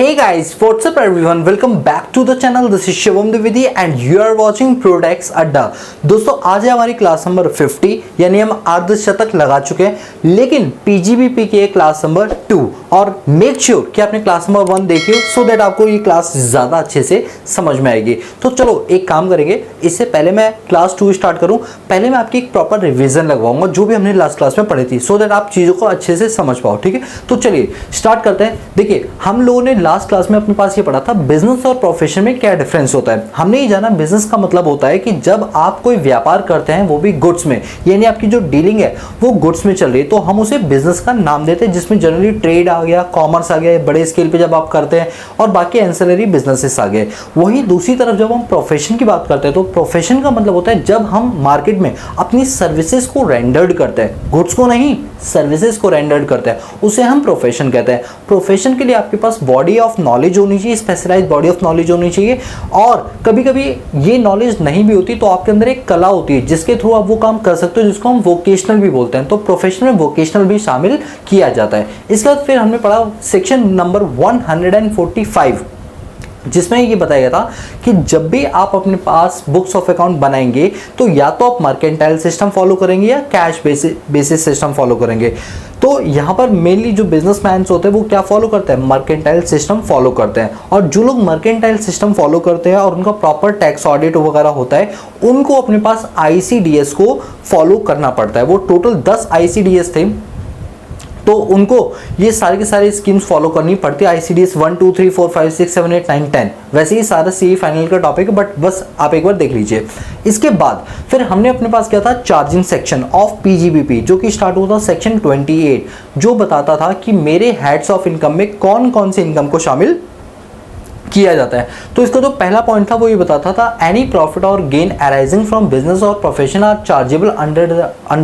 Hey guys, what's up everyone? Welcome back to the channel. This is Shivam Dwivedi and you are watching Prodex अड्डा। दोस्तों आज है हमारी class number 50, यानी हम अर्धशतक लगा चुके हैं, लेकिन पीजीबीपी के क्लास नंबर 2 और मेक श्योर कि आपने क्लास नंबर 1 देखी हो सो दैट आपको ये क्लास ज़्यादा अच्छे से समझ में आएगी। तो चलो एक काम करेंगे, इससे पहले मैं क्लास 2 स्टार्ट करूँ, पहले मैं आपकी एक प्रॉपर रिविजन लगवाऊंगा जो भी हमने लास्ट क्लास में पढ़ी थी, सो दैट आप चीज़ों को अच्छे से समझ पाओ। ठीक है, तो चलिए स्टार्ट करते हैं। देखिए हम लोगों ने लास्ट क्लास में अपने पास ये पढ़ा था बिजनेस और प्रोफेशन में क्या डिफरेंस होता है। हमने ये जाना बिजनेस का मतलब होता है कि जब आप कोई व्यापार करते हैं वो भी गुड्स में, यानी आपकी जो डीलिंग है वो गुड्स में चल रही है, तो हम उसे बिजनेस का नाम देते हैं, जिसमें जनरली ट्रेड आ गया, कॉमर्स आ गया, बड़े स्केल पे जब आप करते हैं, और बाकी एंसिलरी बिजनेसेस आ गए। वहीं दूसरी तरफ जब हम प्रोफेशन की बात करते हैं तो प्रोफेशन का मतलब होता है जब हम मार्केट में अपनी सर्विसेज को रेंडर्ड करते हैं, गुड्स को नहीं सर्विसेज को रेंडर्ड करते हैं, उसे हम प्रोफेशन कहते हैं। प्रोफेशन के लिए आपके पास बॉडी ऑफ नॉलेज होनी चाहिए, स्पेशलाइज्ड बॉडी ऑफ नॉलेज होनी चाहिए, और कभी कभी ये नॉलेज नहीं भी होती तो आपके अंदर एक कला होती है जिसके थ्रू आप वो काम कर सकते हो, जिसको हम वोकेशनल भी बोलते हैं। तो प्रोफेशन में वोकेशनल भी शामिल किया जाता है। इसके बाद फिर हमने पढ़ा सेक्शन नंबर 145, जिसमें ये बताया गया था कि जब भी आप अपने पास बुक्स ऑफ अकाउंट बनाएंगे तो या तो आप मर्केंटाइल सिस्टम फॉलो करेंगे या कैश बेसिस सिस्टम फॉलो करेंगे। तो यहाँ पर मेनली जो बिजनेसमैन होते हैं वो क्या फॉलो करते हैं, मर्केंटाइल सिस्टम फॉलो करते हैं। और जो लोग मर्केंटाइल सिस्टम फॉलो करते हैं और उनका प्रॉपर टैक्स ऑडिट वगैरह होता है, उनको अपने पास ICDS को फॉलो करना पड़ता है। वो टोटल 10 ICDS थे, तो उनको ये सारे के सारे स्कीम्स फॉलो करनी पड़ती है। ICDS 1 2 3 4 5 6 7 8 9 10, वैसे ही सारा CA फाइनल का टॉपिक है, बट बस आप एक बार देख लीजिए। इसके बाद फिर हमने अपने पास क्या था, चार्जिंग सेक्शन ऑफ PGBP, जो कि स्टार्ट हुआ था सेक्शन 28, जो बताता था कि मेरे हेड्स ऑफ इनकम में कौन कौन से इनकम को शामिल किया जाता है। तो इसका जो पहला पॉइंट था वो ये बताता था एनी प्रॉफिट और गेन अराइजिंग फ्रॉम बिजनेस और profession are chargeable under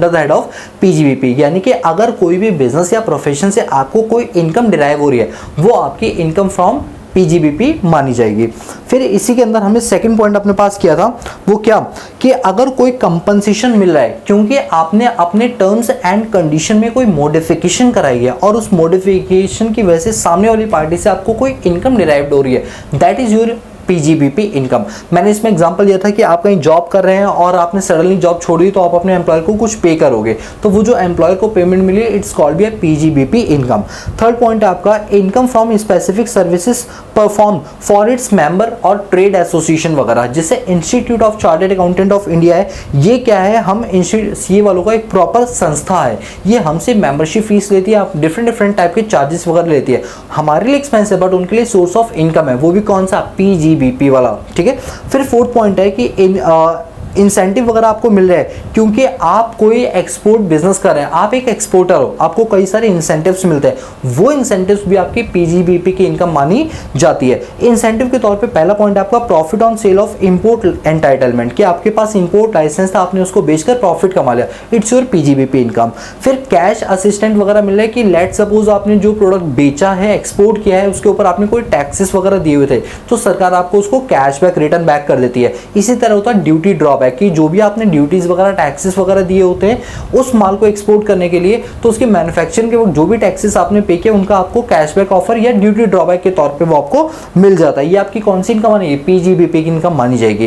the head of PGBP, यानी कि अगर कोई भी बिजनेस या प्रोफेशन से आपको कोई इनकम डिराइव हो रही है वो आपकी इनकम फ्रॉम PGBP मानी जाएगी। फिर इसी के अंदर हमने सेकंड पॉइंट अपने पास किया था, वो क्या कि अगर कोई कंपनसेशन मिल रहा है क्योंकि आपने अपने टर्म्स एंड कंडीशन में कोई मॉडिफिकेशन कराई है और उस मॉडिफिकेशन की वजह से सामने वाली पार्टी से आपको कोई इनकम डिराइव्ड हो रही है, that is your PGBP income. मैंने इसमें एग्जांपल दिया था कि आप कहीं जॉब कर रहे हैं और आपने सडनली जॉब छोड़ी तो आप अपने एम्प्लॉयर को कुछ पे करोगे, तो वो जो एम्प्लॉयर को पेमेंट मिली it's called be PGBP income. Third point है आपका income from specific services perform for its member और ट्रेड एसोसिएशन वगैरह, जैसे institute of chartered accountant of India है। ये क्या है, हम CA वालों का एक प्रॉपर संस्था है, ये हमसे मेंबरशिप फीस लेती है, आप डिफरेंट टाइप के चार्जेस वगैरह लेती है। हमारे लिए एक्सपेंस है बट उनके लिए सोर्स ऑफ इनकम है, वो भी कौन सा, PGBP वाला। ठीक है, फिर फोर्थ पॉइंट है कि इंसेंटिव वगैरह आपको मिल रहा है क्योंकि आप कोई एक्सपोर्ट बिजनेस कर रहे हैं, आप एक एक्सपोर्टर हो, आपको कई सारे इंसेंटिव्स मिलते हैं, वो इंसेंटिव्स भी आपकी PGBP की इनकम मानी जाती है। इंसेंटिव के तौर पे पहला पॉइंट आपका profit on sale of import entitlement, कि आपके पास इंपोर्ट लाइसेंस था, आपने उसको बेचकर प्रॉफिट कमा लिया, इट्स योर PGBP इनकम। फिर कैश असिस्टेंट वगैरह मिल रहा है कि लेट सपोज आपने जो प्रोडक्ट बेचा है, एक्सपोर्ट किया है, उसके ऊपर आपने कोई टैक्सेस वगैरह दिए हुए थे तो सरकार आपको उसको कैशबैक रिटर्न बैक कर देती है। इसी तरह होता है ड्यूटी ड्रॉबैक, कि जो भी आपने ड्यूटीज वगैरह टैक्सेस वगैरह दिए होते हैं उस माल को एक्सपोर्ट करने के लिए, तो उसके मैन्युफैक्चरिंग के वक्त जो भी टैक्सेस आपने पे किए उनका आपको कैशबैक ऑफर या ड्यूटी ड्रॉबैक के तौर पे वो आपको मिल जाता है। ये आपकी कौन सी इनकम मानी, PGBP की इनकम मानी जाएगी।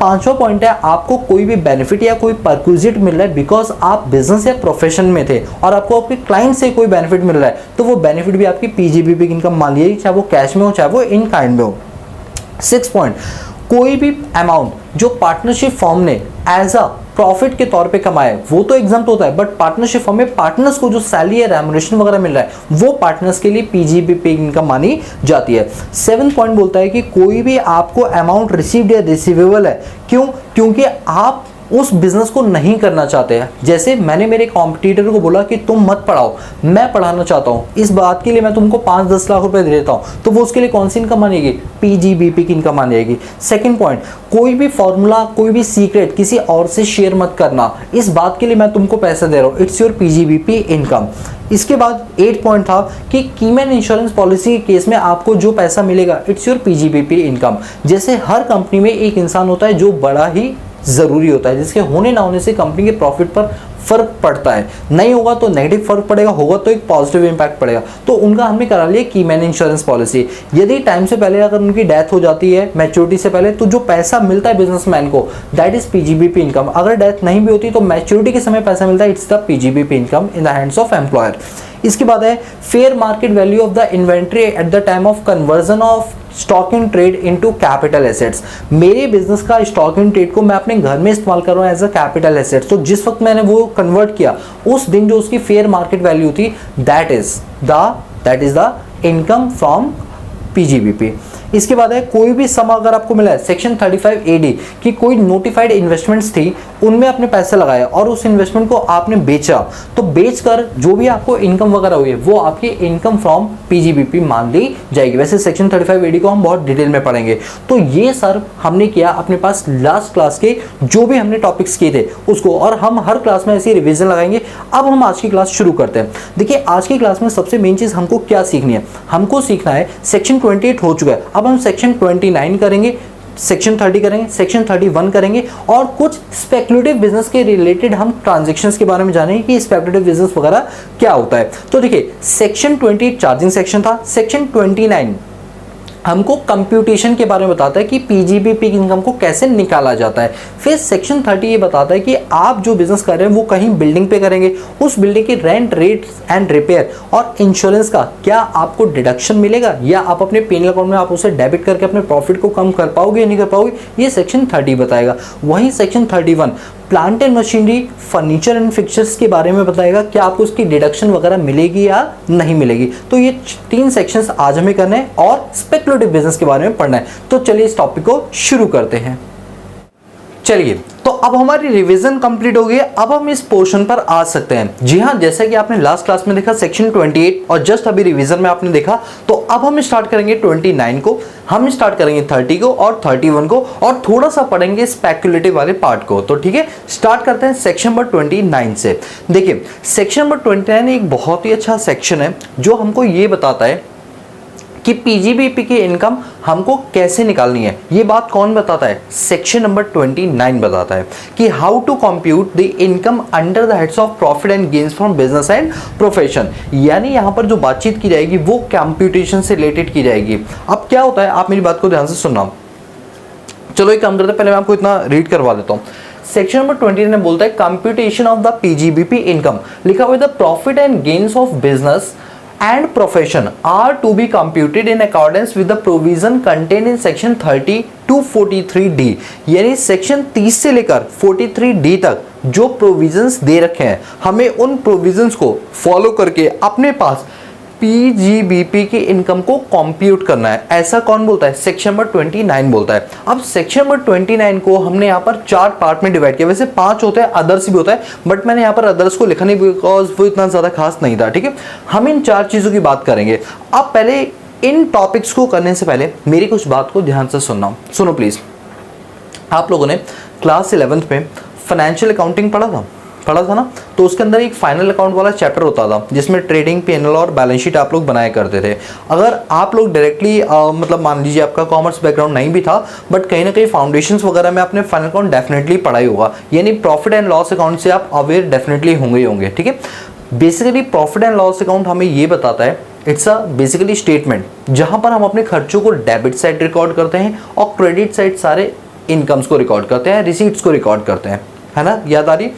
पांचवा पॉइंट है आपको कोई भी बेनिफिट या कोई परक्विजिट मिल रहा है बिकॉज आप बिजनेस या प्रोफेशन में थे और आपको आपके क्लाइंट से कोई बेनिफिट मिल रहा है, तो वो बेनिफिट भी आपकी PGBP की इनकम मान लीजिए, चाहे वो कैश में हो चाहे वो इन काइंड में हो। 6 पॉइंट, कोई भी अमाउंट जो पार्टनरशिप फॉर्म ने एज अ प्रॉफिट के तौर पे कमाए वो तो एग्जम्प्ट होता है, बट पार्टनरशिप फॉर्म में पार्टनर्स को जो सैलरी या रेम्युनरेशन वगैरह मिल रहा है वो पार्टनर्स के लिए PGBP इनकम मानी जाती है। 7 पॉइंट बोलता है कि कोई भी आपको अमाउंट रिसीव्ड या रिसीवेबल है, क्यों, क्योंकि आप उस बिजनेस को नहीं करना चाहते हैं। जैसे मैंने मेरे कॉम्पिटिटर को बोला कि तुम मत पढ़ाओ, मैं पढ़ाना चाहता हूँ, इस बात के लिए मैं तुमको 5-10 लाख रुपए दे देता हूँ, तो वो उसके लिए कौन सी इनकम मानेगी, PGBP की इनकम मानेगी। सेकंड पॉइंट, कोई भी फॉर्मूला कोई भी सीक्रेट किसी और से शेयर मत करना, इस बात के लिए मैं तुमको पैसा दे रहा हूँ, इट्स योर PGBP इनकम। इसके बाद 8 पॉइंट था कि कीमैन इंश्योरेंस पॉलिसी के केस में आपको जो पैसा मिलेगा इट्स योर PGBP इनकम। जैसे हर कंपनी में एक इंसान होता है जो बड़ा ही ज़रूरी होता है, जिसके होने ना होने से कंपनी के प्रॉफिट पर फर्क पड़ता है, नहीं होगा तो नेगेटिव फर्क पड़ेगा, होगा तो एक पॉजिटिव इंपैक्ट पड़ेगा। तो उनका हमने करा लिया की मैन इंश्योरेंस पॉलिसी। यदि टाइम से पहले अगर उनकी डेथ हो जाती है, मैच्योरिटी से पहले, तो जो पैसा मिलता है बिजनेसमैन को दैट इज पीजीबीपी इनकम। अगर डेथ नहीं भी होती तो मैच्योरिटी के समय पैसा मिलता है, it's the PGBP income in the hands of employer. इसके बाद है fair market value of the inventory at the time of conversion of stock in trade into capital assets. मेरे बिजनेस का स्टॉक इन ट्रेड को मैं अपने घर में इस्तेमाल कर रहा हूँ एज अ कैपिटल एसेट्स, तो जिस वक्त मैंने वो कन्वर्ट किया उस दिन जो उसकी फेयर मार्केट वैल्यू थी that is the income from PGBP. इसके बाद है कोई भी सम अगर आपको मिला है, सेक्शन 35 AD कि कोई नोटिफाइड इन्वेस्टमेंट्स थी उनमें आपने पैसे लगाए और उस इन्वेस्टमेंट को आपने बेचा, तो बेचकर जो भी आपको इनकम वगैरह हुई है वो आपकी इनकम फ्रॉम पीजीबीपी मान ली जाएगी। वैसे सेक्शन 35 AD को हम बहुत डिटेल में पढ़ेंगे। तो ये सर हमने किया अपने पास लास्ट क्लास के जो भी हमने टॉपिक्स किए थे उसको, और हम हर क्लास में ऐसी रिविजन लगाएंगे। अब हम आज की क्लास शुरू करते हैं। देखिए आज की क्लास में सबसे मेन चीज हमको क्या सीखनी है, हमको सीखना है सेक्शन 28 हो चुका है, अब हम सेक्शन 29 करेंगे, सेक्शन 30 करेंगे, सेक्शन 31 करेंगे और कुछ स्पेकुलेटिव बिजनेस के रिलेटेड हम ट्रांजैक्शंस के बारे में जानेंगे कि स्पेकुलेटिव बिजनेस वगैरह क्या होता है। तो देखिए सेक्शन 28 चार्जिंग सेक्शन था, सेक्शन 29 हमको कंप्यूटेशन के बारे में बताता है कि पीजीबीपी इनकम को कैसे निकाला जाता है। फिर सेक्शन 30 ये बताता है कि आप जो बिजनेस कर रहे हैं वो कहीं बिल्डिंग पे करेंगे, उस बिल्डिंग की रेंट, रेट एंड रिपेयर और इंश्योरेंस का क्या आपको डिडक्शन मिलेगा या आप अपने पेनल अकाउंट में आप उसे डेबिट करके अपने प्रॉफिट को कम कर पाओगे या नहीं कर पाओगे, ये सेक्शन 30 बताएगा। वहीं section 31 plant and machinery, furniture and fixtures के बारे में बताएगा कि आपको उसकी डिडक्शन वगैरह मिलेगी या नहीं मिलेगी। तो ये 3 सेक्शंस आज हमें करने हैं और स्पेकुलेटिव बिजनेस के बारे में पढ़ना है। तो चलिए इस टॉपिक को शुरू करते हैं। चलिए तो अब हमारी रिवीजन कंप्लीट हो गई है, अब हम इस पोर्शन पर आ सकते हैं। जी हाँ, जैसा कि आपने लास्ट क्लास में देखा सेक्शन 28 और जस्ट अभी रिवीजन में आपने देखा, तो अब हम स्टार्ट करेंगे 29 को, हम स्टार्ट करेंगे 30 को और 31 को और थोड़ा सा पढ़ेंगे स्पेकुलेटिव वाले पार्ट को। तो ठीक है, स्टार्ट करते हैं सेक्शन नंबर 29 से। देखिए सेक्शन नंबर 29 एक बहुत ही अच्छा सेक्शन है जो हमको ये बताता है कि पीजीबीपी की इनकम हमको कैसे निकालनी है। ये बात कौन बताता है, सेक्शन नंबर 29 बताता है कि how to compute the income under the heads of profit and gains from business and profession. यानी यहाँ पर जो बातचीत की जाएगी वो कंप्यूटेशन से रिलेटेड की जाएगी। अब क्या होता है, आप मेरी बात को ध्यान से सुनना। चलो एक काम करते हैं, पहले मैं आपको इतना रीड करवा देता हूँ। सेक्शन नंबर 29 में बोलता है computation of the PGBP income, लिखा हुआ है the profit and gains of business and profession are to be computed in accordance with the provision contained in section 30 to 43D। यानी सेक्शन 30 से लेकर 43D तक जो प्रोविजंस दे रखे हैं हमें उन प्रोविजंस को फॉलो करके अपने पास पीजीबीपी की इनकम को कंप्यूट करना है। ऐसा कौन बोलता है, सेक्शन नंबर 29 बोलता है। अब सेक्शन नंबर 29 को हमने यहाँ पर 4 पार्ट में डिवाइड किया, वैसे 5 होते हैं, अदर्स भी होता है, बट मैंने यहाँ पर अदर्स को लिखा नहीं बिकॉज वो इतना ज़्यादा खास नहीं था। ठीक है, हम इन 4 चीज़ों की बात करेंगे। अब पहले इन टॉपिक्स को करने से पहले मेरी कुछ बात को ध्यान से सुनना, सुनो प्लीज़। आप लोगों ने क्लास 11th में फाइनेंशियल अकाउंटिंग पढ़ा था ना, तो उसके अंदर एक फाइनल अकाउंट वाला चैप्टर होता था जिसमें ट्रेडिंग, पीएनएल और बैलेंस शीट आप लोग बनाया करते थे। अगर आप लोग डायरेक्टली मतलब मान लीजिए आपका कॉमर्स बैकग्राउंड नहीं भी था बट कहीं ना कहीं फाउंडेशंस वगैरह में आपने फाइनल अकाउंट डेफिनेटली पढ़ा ही होगा, यानी प्रॉफिट एंड लॉस अकाउंट से आप अवेयर डेफिनेटली होंगे। ठीक है, basically profit and loss account हमें ये बताता है, इट्स अ बेसिकली स्टेटमेंट जहां पर हम अपने खर्चों को डेबिट साइड रिकॉर्ड करते हैं और क्रेडिट साइड सारे इनकम्स को रिकॉर्ड करते हैं, रिसीट्स को रिकॉर्ड करते हैं, है ना। याद आ रही,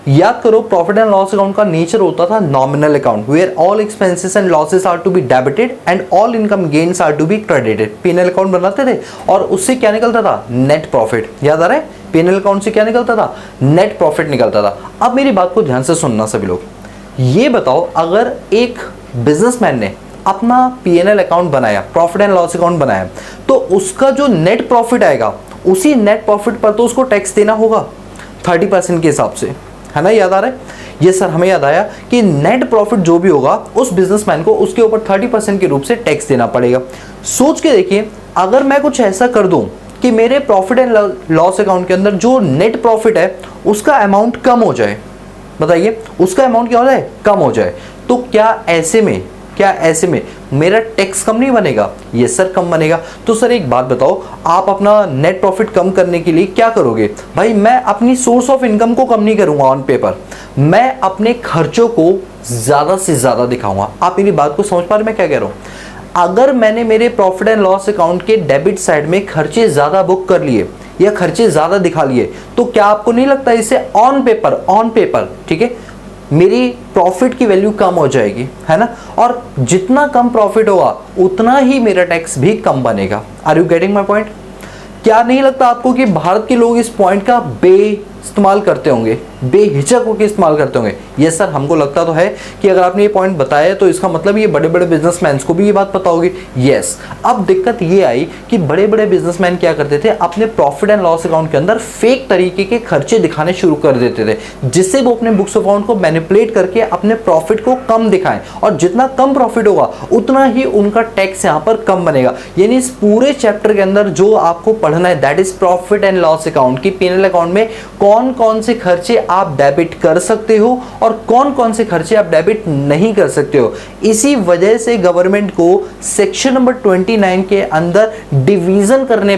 याद करो प्रॉफिट एंड लॉस अकाउंट का नेचर होता था nominal account, where all expenses and losses are to be debited and all income gains are to be credited. PNL account बनाते थे और उससे क्या निकलता था, नेट प्रॉफिट। याद आ रहा है, पीएनएल अकाउंट से क्या निकलता था, नेट प्रॉफिट निकलता था। अब मेरी बात को ध्यान से सुनना सभी लोग, ये बताओ अगर एक बिजनेसमैन ने अपना पीएनएल अकाउंट बनाया, प्रॉफिट एंड लॉस अकाउंट बनाया, तो उसका जो नेट प्रॉफिट आएगा उसी नेट प्रॉफिट पर तो उसको टैक्स देना होगा 30% के हिसाब से, है ना। याद आ रहा है, ये सर हमें याद आया कि नेट प्रॉफिट जो भी होगा उस बिजनेसमैन को उसके ऊपर 30% के रूप से टैक्स देना पड़ेगा। सोच के देखिए, अगर मैं कुछ ऐसा कर दूं कि मेरे प्रॉफिट एंड लॉस अकाउंट के अंदर जो नेट प्रॉफिट है उसका अमाउंट कम हो जाए, बताइए उसका अमाउंट क्या हो जाए, कम हो जाए, तो क्या ऐसे में क्या ऐसे में मेरा टैक्स कम नहीं बनेगा? यस सर, कम बनेगा। तो सर एक बात बताओ, आप अपना नेट प्रॉफिट कम करने के लिए क्या करोगे? भाई मैं अपनी सोर्स ऑफ इनकम को कम नहीं करूंगा ऑन पेपर, मैं अपने खर्चों को ज़्यादा से ज़्यादा दिखाऊंगा। आप मेरी बात को समझ पा रहे मैं क्या कह रहा हूँ? अगर मैंने मेरे प्रॉफिट एंड लॉस अकाउंट के डेबिट साइड में खर्चे ज़्यादा बुक कर लिए या खर्चे ज़्यादा दिखा लिए, तो क्या आपको नहीं लगता इससे ऑन पेपर ठीक है, मेरी प्रॉफिट की वैल्यू कम हो जाएगी, है ना? और जितना कम प्रॉफिट होगा उतना ही मेरा टैक्स भी कम बनेगा। Are you getting my point? क्या नहीं लगता आपको कि भारत के लोग इस पॉइंट का इस्तेमाल करते होंगे, बेहिचक होकर इस्तेमाल करते होंगे? यस सर, हमको लगता तो है कि अगर आपने ये पॉइंट बताया तो इसका मतलब ये बड़े बड़े बिजनेसमैन को भी ये बात पता होगी। यस, अब दिक्कत ये आई कि बड़े बड़े बिजनेसमैन क्या करते थे, अपने प्रॉफिट एंड लॉस अकाउंट के अंदर फेक तरीके के खर्चे दिखाने शुरू कर देते थे, जिससे वो अपने बुक्स अकाउंट को मैनिपुलेट करके अपने प्रॉफिट को कम दिखाएं, और जितना कम प्रॉफिट होगा उतना ही उनका टैक्स यहाँ पर कम बनेगा। यानी इस पूरे चैप्टर के अंदर जो आपको पढ़ना है that is profit and loss account की P&L अकाउंट में कौन कौन से खर्चे आप डेबिट कर सकते हो और कौन कौन से खर्चे आप डेबिट नहीं कर सकते हो। इसी वजह से गवर्नमेंट को सेक्शन नंबर 29 के अंदर डिवीजन करने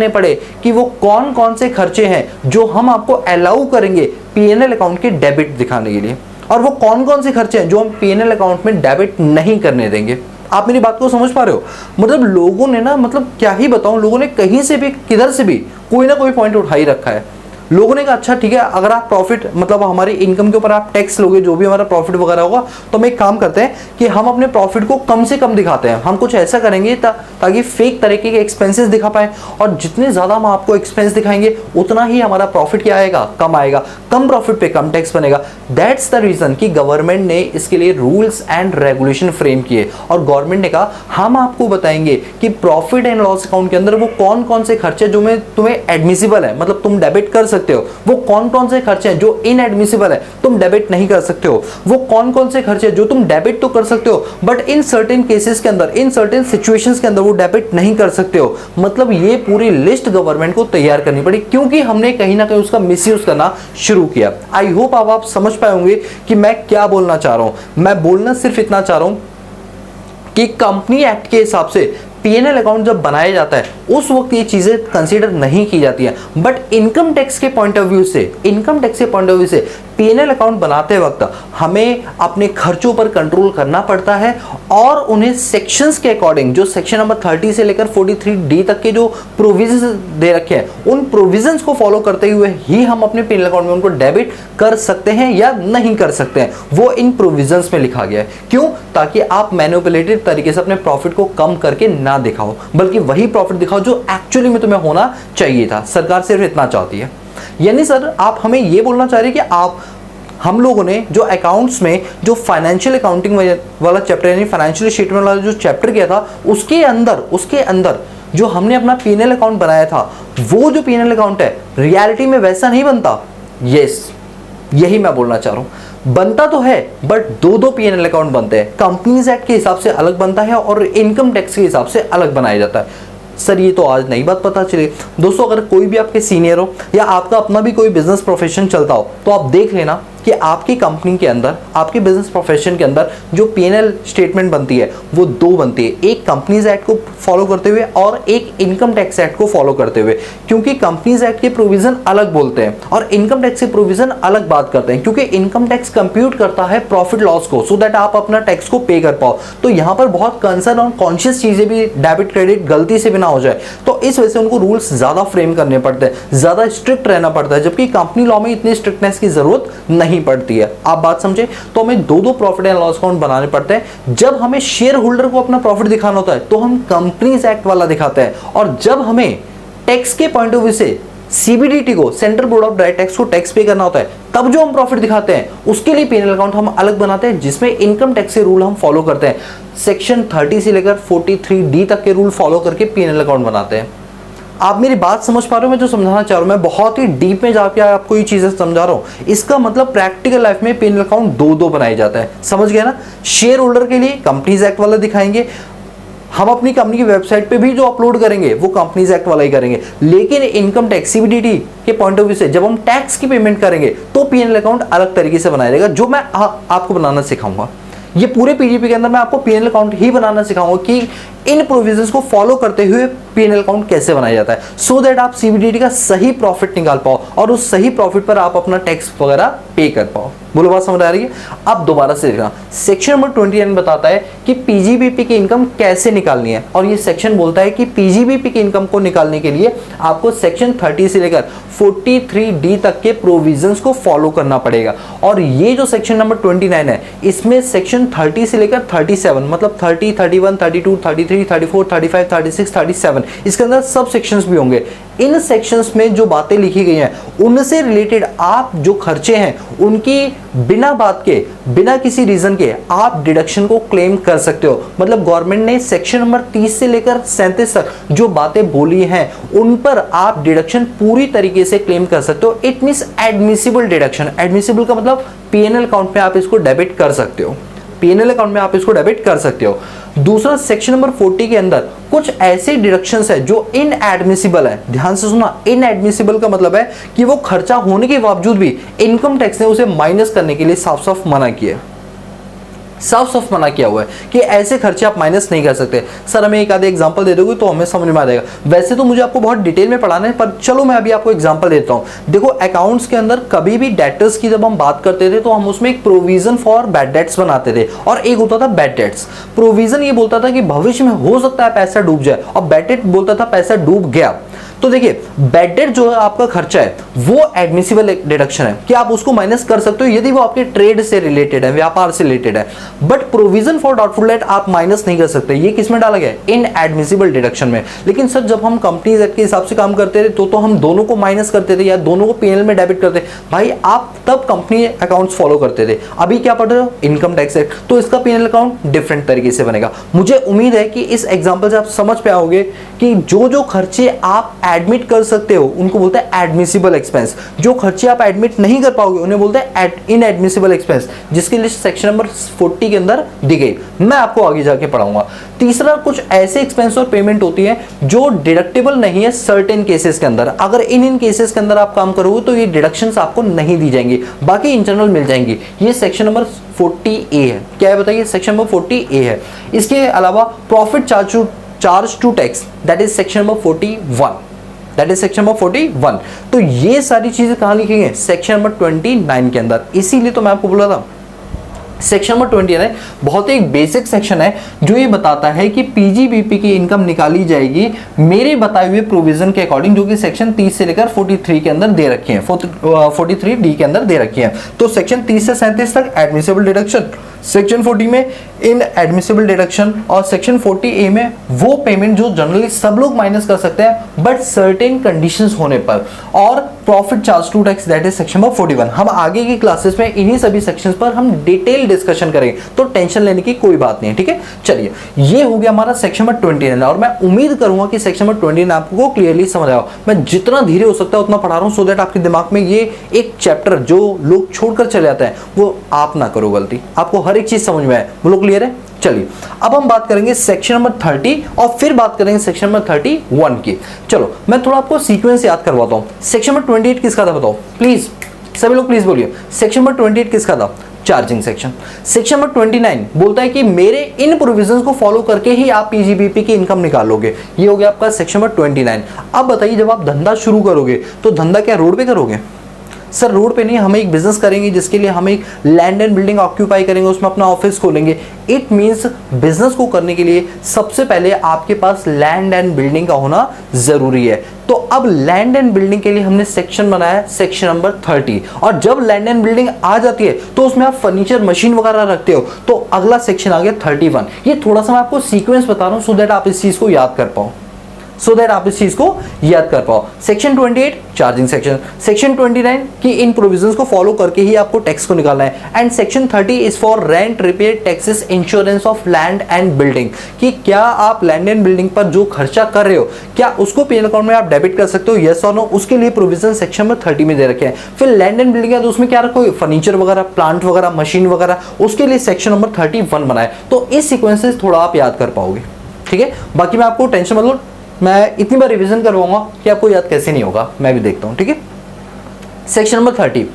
पड़े कि वो कौन कौन से खर्चे हैं जो हम आपको अलाउ करेंगे P&L अकाउंट के डेबिट दिखाने के लिए, और वो कौन कौन से खर्चे हैं जो हम P&L अकाउंट में डेबिट नहीं करने देंगे। आप मेरी बात को समझ पा रहे हो? मतलब लोगों ने ना, मतलब क्या ही बताऊं, लोगों ने कहीं से भी किधर से भी कोई ना कोई पॉइंट उठा ही रखा है। लोगों ने कहा अच्छा ठीक है, अगर आप प्रॉफिट मतलब हमारी इनकम के ऊपर आप टैक्स लोगे, जो भी हमारा प्रॉफिट वगैरह होगा, तो हम एक काम करते हैं कि हम अपने प्रॉफिट को कम से कम दिखाते हैं। हम कुछ ऐसा करेंगे ताकि फेक तरीके के एक्सपेंसेस दिखा पाए, और जितने ज़्यादा हम आपको एक्सपेंस दिखाएंगे उतना ही हमारा प्रॉफिट क्या आएगा, कम आएगा। कम प्रॉफिट पे कम टैक्स बनेगा। दैट्स द रीज़न कि गवर्नमेंट ने इसके लिए रूल्स एंड रेगुलेशन फ्रेम किए, और गवर्नमेंट ने कहा हम आपको बताएंगे कि प्रॉफिट एंड लॉस अकाउंट के अंदर वो कौन कौन से खर्चे जो में तुम्हें एडमिसिबल है, मतलब तुम डेबिट कर सकते हो, वो कौन कौन से खर्चे हैं जो इनएडमिसिबल है, तुम डेबिट नहीं कर सकते हो, वो कौन कौन से खर्चे हैं जो तुम डेबिट तो कर सकते हो बट इन सर्टेन केसेस के अंदर, इन सर्टेन सिचुएशंस के अंदर वो डेबिट नहीं कर सकते हो। मतलब ये पूरी लिस्ट गवर्नमेंट को तैयार करनी पड़ी, क्योंकि हमने कहीं ना कहीं उसका मिसयूज करना शुरू किया। आई होप अब आप समझ पाए होंगे कि मैं क्या बोलना चाह रहा हूं। मैं बोलना सिर्फ इतना चाह रहा हूं कि कंपनी एक्ट के हिसाब से P&L अकाउंट जब बनाया जाता है उस वक्त ये चीजें कंसीडर नहीं की जाती हैं, बट इनकम टैक्स के पॉइंट ऑफ व्यू से P&L अकाउंट बनाते वक्त हमें अपने खर्चों पर कंट्रोल करना पड़ता है, और उन्हें सेक्शंस के अकॉर्डिंग, जो सेक्शन नंबर 30 से लेकर 43D तक के जो प्रोविजंस दे रखे हैं, उन प्रोविजंस को फॉलो करते हुए ही हम अपने P&L अकाउंट में उनको डेबिट कर सकते हैं या नहीं कर सकते हैं। वो इन प्रोविजंस में लिखा गया है। क्यों? ताकि आप मैनिपुलेटिव तरीके से अपने प्रॉफिट को कम करके ना दिखाओ, बल्कि वही प्रॉफिट दिखाओ जो एक्चुअली में तुम्हें होना चाहिए था। सरकार सिर्फ इतना चाहती है। यानी सर आप हमें ये बोलना चाह रहे हैं कि हम लोगों ने जो अकाउंट्स में जो फाइनेंशियल अकाउंटिंग वाला चैप्टर यानी फाइनेंशियल स्टेटमेंट वाला जो चैप्टर किया था, उसके अंदर जो हमने अपना P&L अकाउंट बनाया था, वो जो P&L अकाउंट है रियलिटी में वैसा नहीं बनता। यस, यही मैं बोलना चाह रहा हूं। बनता तो है बट दो P&L अकाउंट बनते हैं। कंपनीज एक्ट के हिसाब से अलग बनता है और इनकम टैक्स के हिसाब से अलग बनाया जाता है। सर ये तो आज नई बात पता चली। दोस्तों अगर कोई भी आपके सीनियर हो या आपका अपना भी कोई बिजनेस प्रोफेशन चलता हो, तो आप देख लेना कि आपकी कंपनी के अंदर, आपके बिजनेस प्रोफेशन के अंदर जो P&L स्टेटमेंट बनती है वो दो बनती है, एक कंपनीज एक्ट को फॉलो करते हुए और एक इनकम टैक्स एक्ट को फॉलो करते हुए। क्योंकि कंपनीज एक्ट के प्रोविजन अलग बोलते हैं और इनकम टैक्स के प्रोविजन अलग बात करते हैं, क्योंकि इनकम टैक्स कंप्यूट करता है प्रॉफिट लॉस को, सो दैट आप अपना टैक्स को पे कर पाओ। तो यहाँ पर बहुत कंसर्न और कॉन्शियस चीजें भी, डेबिट क्रेडिट गलती से भी ना हो जाए, तो इस वजह से उनको रूल्स ज्यादा फ्रेम करने पड़ते हैं, ज्यादा स्ट्रिक्ट रहना पड़ता है, जबकि कंपनी लॉ में इतनी स्ट्रिक्टनेस की जरूरत नहीं पड़ती है। आप बात समझे? तो हमें दो प्रॉफिट एंड लॉस अकाउंट बनाने पड़ते हैं। जब हमें शेयर होल्डर को अपना प्रॉफिट दिखाना होता है तो हम कंपनीज एक्ट वाला दिखाते हैं, और जब हमें टैक्स के पॉइंट ऑफ व्यू से CBDT को, central board of direct tax को टैक्स पे करना होता है, तब जो हम प्रॉफिट दिखाते हैं उसके लिए P&L अकाउंट हम अलग बनाते हैं, जिसमें इनकम टैक्स के रूल हम फॉलो करते हैं। सेक्शन 30 से लेकर 43D तक के रूल फॉलो करके P&L अकाउंट बनाते हैं। आप मेरी बात समझ पा रहे हो? मैं जो समझाना चाह रहा हूं, मैं बहुत ही डीप में जाके आपको ये चीजें समझा रहा हूं। इसका मतलब प्रैक्टिकल लाइफ में P&L अकाउंट दो बनाए जाता है। समझ गए ना? शेयर होल्डर के लिए कंपनीज एक्ट वाला दिखाएंगे, हम अपनी कंपनी की वेबसाइट पे भी जो अपलोड करेंगे वो कंपनीज एक्ट वाला ही करेंगे, लेकिन इनकम टैक्स CBDT के पॉइंट ऑफ व्यू से जब हम टैक्स की पेमेंट करेंगे तो P&L अकाउंट अलग तरीके से बनाया जाएगा, जो मैं आपको बनाना सिखाऊंगा। ये पूरे पीजीपी के अंदर मैं आपको पीएनएल अकाउंट ही बनाना सिखाऊंगा कि इन प्रोविजंस को फॉलो करते हुए पीएनएल अकाउंट कैसे बनाया जाता है, सो दैट आप सीबीडीटी का सही प्रॉफिट निकाल पाओ और उस सही प्रॉफिट पर आप अपना टैक्स वगैरह पे कर पाओ। बोलो बात समझ आ रही है? अब दोबारा से देखना, सेक्शन नंबर 29 बताता है कि पीजीबीपी की इनकम कैसे निकालनी है, और ये सेक्शन बोलता है कि पीजीबीपी की इनकम को निकालने के लिए आपको सेक्शन 30 से लेकर 43D तक के प्रोविजंस को फॉलो करना पड़ेगा। और ये जो सेक्शन नंबर 29 है, इसमें सेक्शन 30 से लेकर 37 मतलब 30, 31, 32, 33, 34, 35, 36, 37 इसके अंदर सब सेक्शंस भी होंगे। इन सेक्शंस में जो बातें लिखी गई हैं उनसे रिलेटेड आप जो खर्चे हैं उनकी बिना बात के, बिना किसी रीजन के आप डिडक्शन को क्लेम कर सकते हो। मतलब गवर्नमेंट ने सेक्शन नंबर 30 से लेकर 37 तक जो बातें बोली हैं उन पर आप डिडक्शन पूरी तरीके से क्लेम कर सकते हो। It means admissible deduction. Admissible का मतलब पीएनएल अकाउंट में आप इसको डेबिट कर सकते हो, पीएनएल अकाउंट में आप इसको डेबिट कर सकते हो। दूसरा, सेक्शन नंबर 40 के अंदर कुछ ऐसे डिडक्शंस है जो इनएडमिसिबल है। ध्यान से सुना, इनएडमिसिबल का मतलब है कि वो खर्चा होने के बावजूद भी इनकम टैक्स ने उसे माइनस करने के लिए साफ साफ मना किया है, साफ साफ मना किया हुआ है कि ऐसे खर्चे आप माइनस नहीं कर सकते। सर हमें एक आधे एग्जांपल दे दोगे तो हमें समझ में आ जाएगा। वैसे तो मुझे आपको बहुत डिटेल में पढ़ाना है, पर चलो मैं अभी आपको एग्जांपल देता हूं। देखो, अकाउंट्स के अंदर कभी भी डेटर्स की जब हम बात करते थे तो हम उसमें एक प्रोविजन फॉर बैड डेट्स बनाते थे और एक होता था बैड डेट्स। प्रोविजन ये बोलता था कि भविष्य में हो सकता है पैसा डूब जाए, और बैड डेट बोलता था पैसा डूब गया। तो देखिए, बैड डेट जो है आपका खर्चा है वो एडमिसिबल डिडक्शन है कि आप उसको माइनस कर सकते हो यदि वो आपके ट्रेड से रिलेटेड है, व्यापार से रिलेटेड है। But provision for doubtful debt आप माइनस नहीं कर सकते। ये किस में डाला गया है? इन एडमिसिबल डिडक्शन में। लेकिन सर जब हम कंपनीज एक्ट के हिसाब से काम करते थे तो हम दोनों को माइनस करते थे या दोनों को पीएनएल में डेबिट करते। भाई आप तब कंपनी अकाउंट्स फॉलो करते थे, अभी क्या पढ़ रहे हो? Income tax act. तो इसका पीएनएल अकाउंट डिफरेंट तरीके से बनेगा। मुझे उम्मीद है कि इस एग्जाम्पल से आप समझ पे आओगे कि जो जो खर्चे आप एडमिट कर सकते हो उनको बोलते हैं एडमिसिबल एक्सपेंस, जो खर्चे आप एडमिट नहीं कर पाओगे उन्हें बोलते हैं इनएडमिसिबल एक्सपेंस, जिसकी लिस्ट सेक्शन नंबर 40 के अंदर दी गई। मैं आपको आगे जाके पढ़ाऊंगा। तीसरा, कुछ ऐसे एक्सपेंस और पेमेंट होती है जो डिडक्टेबल नहीं है सर्टेन केसेस के अंदर। अगर इन केसेस के अंदर आप काम करोगे तो ये डिडक्शंस आपको नहीं दी जाएंगी, बाकी इंटरनल मिल जाएंगी। ये सेक्शन नंबर 40A है। क्या है बताइए? सेक्शन नंबर 40A है। इसके अलावा profit charge to tax, that is section number 41, that is section number 41। तो ये सारी चीजें कहां लिखी गई? सेक्शन नंबर 29 के अंदर। इसीलिए तो मैं आपको बोला था सेक्शन नंबर 29 है, बहुत एक बेसिक सेक्शन है जो ये बताता है कि पीजीबीपी की इनकम निकाली जाएगी मेरे बताए हुए प्रोविजन के अकॉर्डिंग, जो कि सेक्शन 30 से लेकर 43 के अंदर दे रखे हैं, 43D के अंदर दे रखे हैं। तो सेक्शन 30 से 37 तक एडमिसिबल डिडक्शन, सेक्शन 40 में इन एडमिसिबल डिडक्शन, और सेक्शन 40A में वो पेमेंट जो जनरली सब लोग माइनस कर सकते हैं बट सर्टेन कंडीशंस होने पर, और profit charge to tax, that is section number 41। हम आगे की क्लासेस में इन्हीं सभी सेक्शंस पर हम डिटेल डिस्कशन करेंगे, तो टेंशन लेने की कोई बात नहीं है, ठीक है। चलिए, ये हो गया हमारा सेक्शन नंबर 29, और मैं उम्मीद करूंगा कि सेक्शन नंबर 29 आपको क्लियरली समझ आया। मैं जितना धीरे हो सकता है उतना पढ़ा रहा हूं, सो दैट आपके दिमाग में ये एक चैप्टर जो लोग छोड़कर चले जाते हैं वो आप ना करो गलती, आपको हर एक चीज समझ में आए। बोलो क्लियर है? चलिए, अब हम बात करेंगे सेक्शन नंबर 30 और फिर बात करेंगे सेक्शन नंबर 31 की। चलो मैं थोड़ा आपको सीक्वेंस याद करवाता हूं। सेक्शन नंबर 28 किसका था बताओ प्लीज, सभी लोग प्लीज बोलिए। सेक्शन नंबर 28 किसका था? Charging section. सेक्शन नंबर 29 बोलता है कि मेरे इन प्रोविजंस को फॉलो करके ही आप पीजीबीपी की इनकम निकालोगे। ये हो गया आपका सेक्शन नंबर 29। अब बताइए, जब आप धंधा शुरू करोगे तो धंधा क्या रोड पे करोगे? सर रोड पे नहीं, हम एक बिजनेस करेंगे जिसके लिए हम एक लैंड एंड बिल्डिंग ऑक्यूपाई करेंगे, उसमें अपना ऑफिस खोलेंगे। इट मींस बिजनेस को करने के लिए सबसे पहले आपके पास लैंड एंड बिल्डिंग का होना जरूरी है। तो अब लैंड एंड बिल्डिंग के लिए हमने सेक्शन बनाया सेक्शन नंबर 30, और जब लैंड एंड बिल्डिंग आ जाती है तो उसमें आप फर्नीचर मशीन वगैरह रखते हो, तो अगला सेक्शन आ गया 31। ये थोड़ा सा मैं आपको सीक्वेंस बता रहा हूं सो दैट आप इस चीज को याद कर पाओ, सेक्शन 28 चार्जिंग सेक्शन, सेक्शन 29 की इन प्रोविजंस को फॉलो करके ही आपको टैक्स को निकालना है, and section 30 is for rent, repair, taxes, insurance of land and building, कि क्या आप लैंड एंड बिल्डिंग पर जो खर्चा कर रहे हो क्या उसको पीएनएल अकाउंट में आप डेबिट कर सकते हो, यस और नो। उसके लिए प्रोविजन सेक्शन में 30 में दे रखे हैं। फिर लैंड एंड बिल्डिंग है तो उसमें क्या रखो, फर्नीचर वगैरह, प्लांट वगैरह, मशीन वगैरह, उसके लिए सेक्शन नंबर 31 बनाए। तो इस सीक्वेंस से थोड़ा आप याद कर पाओगे, ठीक है। बाकी मैं आपको टेंशन मतलब मैं इतनी बार रिवीजन करवाऊंगा कि आपको याद कैसे नहीं होगा, मैं भी देखता हूं, ठीक है। Section number 30,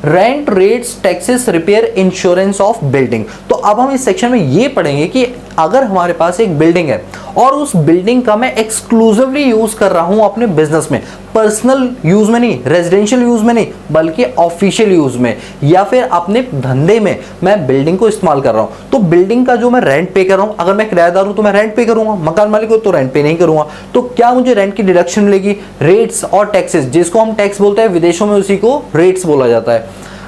rent, rates, taxes, repair, insurance of building. तो अब हम इस सेक्शन में ये पढ़ेंगे कि अगर हमारे पास एक बिल्डिंग है और उस बिल्डिंग का मैं एक्सक्लूसिवली यूज कर रहा हूं अपने बिजनेस में, पर्सनल यूज में नहीं, रेजिडेंशियल यूज में नहीं, बल्कि ऑफिशियल यूज में या फिर अपने धंधे में मैं बिल्डिंग को इस्तेमाल कर रहा हूं, तो बिल्डिंग का जो मैं रेंट पे कर रहा हूं, अगर मैं किराएदार हूं तो मैं रेंट पे करूंगा, मकान मालिक हो तो रेंट पे नहीं करूंगा, तो क्या मुझे रेंट की डिडक्शन मिलेगी? रेट्स और टैक्सेस, जिसको हम टैक्स बोलते हैं, विदेशों में उसी को रेट्स बोला जाता है।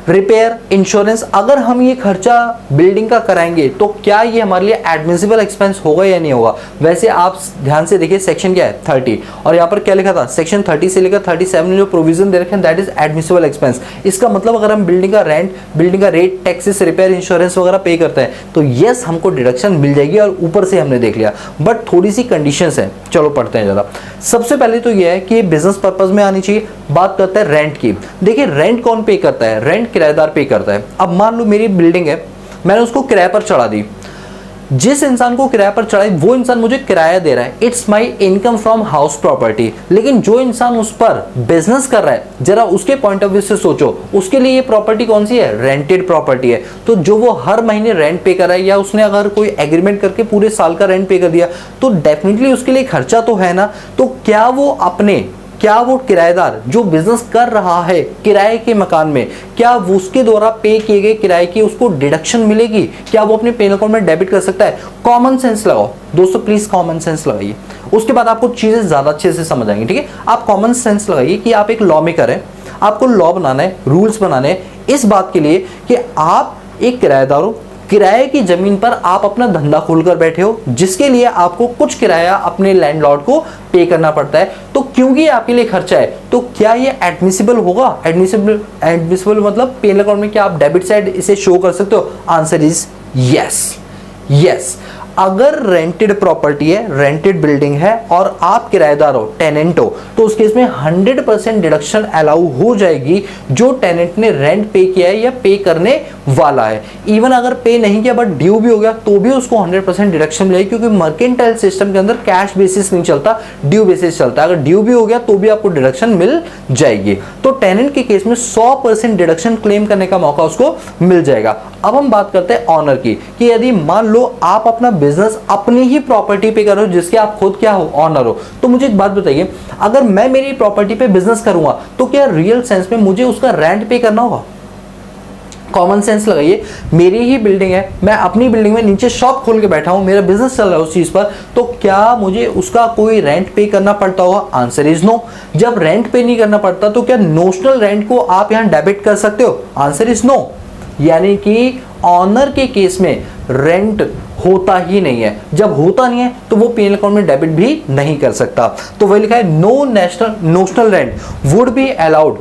रिपेयर, इंश्योरेंस, अगर हम ये खर्चा बिल्डिंग का कराएंगे तो क्या ये हमारे लिए एडमिसिबल एक्सपेंस होगा या नहीं होगा? वैसे आप ध्यान से देखिए, सेक्शन क्या है 30, और यहाँ पर क्या लिखा था, सेक्शन 30 से लेकर 37 में जो प्रोविजन दे रखे हैं दैट इज एडमिसिबल एक्सपेंस। इसका मतलब अगर हम बिल्डिंग का रेंट, बिल्डिंग का रेट, टैक्सेस, रिपेयर, इंश्योरेंस वगैरह पे करते हैं तो यस हमको डिडक्शन मिल जाएगी, और ऊपर से हमने देख लिया, बट थोड़ी सी कंडीशंस है। चलो पढ़ते हैं जरा। सबसे पहले तो यह है कि बिजनेस पर्पज में आनी चाहिए। बात करते हैं रेंट की। देखिए रेंट कौन पे करता है? रेंट किराएदार पे करता है। अब मान लो मेरी बिल्डिंग है, मैंने उसको किराए पर चढ़ा दी, जिस इंसान को किराए पर चढ़ाई वो इंसान मुझे किराया दे रहा है, it's my income from house property. लेकिन जो इंसान उस पर बिजनेस कर रहा है, जरा उसके पॉइंट ऑफ व्यू से सोचो, उसके लिए ये प्रॉपर्टी कौन सी है? रेंटेड प्रॉपर्टी है। तो जो वो हर महीने रेंट पे कर रहा है, या उसने अगर कोई एग्रीमेंट करके पूरे साल का रेंट पे कर दिया, तो डेफिनेटली उसके लिए खर्चा तो है ना। तो क्या वो किराएदार जो बिजनेस कर रहा है किराए के मकान में, क्या वो उसके द्वारा पे किए गए किराए की उसको डिडक्शन मिलेगी? क्या वो अपने पेन अकाउंट में डेबिट कर सकता है? कॉमन सेंस लगाओ दोस्तों, प्लीज कॉमन सेंस लगाइए, उसके बाद आपको चीजें ज्यादा अच्छे से समझ आएंगी। ठीक है, आप कॉमन सेंस लगाइए कि आप एक लॉ मेकर है, आपको लॉ बनाना है, रूल्स बनाने हैं इस बात के लिए कि आप एक किराएदार हो, किराए की जमीन पर आप अपना धंधा खोलकर बैठे हो, जिसके लिए आपको कुछ किराया अपने लैंडलॉर्ड को पे करना पड़ता है। तो क्योंकि आपके लिए खर्चा है, तो क्या ये एडमिसिबल होगा? एडमिसिबल मतलब पेन अकाउंट में क्या आप डेबिट साइड इसे शो कर सकते हो? Answer is yes. अगर रेंटेड प्रॉपर्टी है, रेंटेड बिल्डिंग है और आप किराएदार हो, टेनेंट हो, तो उस केस में 100% डिडक्शन अलाउ हो जाएगी जो टेनेंट ने रेंट पे किया है या पे करने वाला है। इवन अगर पे नहीं किया बट ड्यू भी हो गया तो भी उसको 100% डिडक्शन मिलेगी, क्योंकि मर्केंटाइल सिस्टम के अंदर कैश बेसिस नहीं चलता, ड्यू बेसिस चलता है। अगर ड्यू भी हो गया तो भी आपको डिडक्शन मिल जाएगी। तो टेनेंट के केस में 100% डिडक्शन क्लेम करने का मौका उसको मिल जाएगा। अब हम बात करते हैं ऑनर की, कि यदि मान लो आप अपना बिजनेस अपनी ही प्रॉपर्टी पे कर रहे हो, जिसके आप खुद क्या हो? ऑनर हो। तो मुझे एक बात बताइए, अगर मैं मेरी प्रॉपर्टी पे बिजनेस करूंगा तो क्या रियल सेंस में मुझे उसका रेंट पे करना होगा? कॉमन सेंस लगाइए, मेरी ही बिल्डिंग है, मैं अपनी बिल्डिंग में नीचे शॉप खोल के बैठा हूं, मेरा बिजनेस चल रहा है उस चीज पर, तो क्या मुझे उसका कोई रेंट पे करना पड़ता होगा? Answer is no. जब रेंट पे नहीं करना पड़ता तो क्या नोशनल रेंट को आप यहां डेबिट कर सकते हो? Answer is no. यानी कि ऑनर के केस में रेंट होता ही नहीं है। जब होता नहीं है तो वो पीएनएल अकाउंट में डेबिट भी नहीं कर सकता। तो वही लिखा है, no notional rent would be allowed.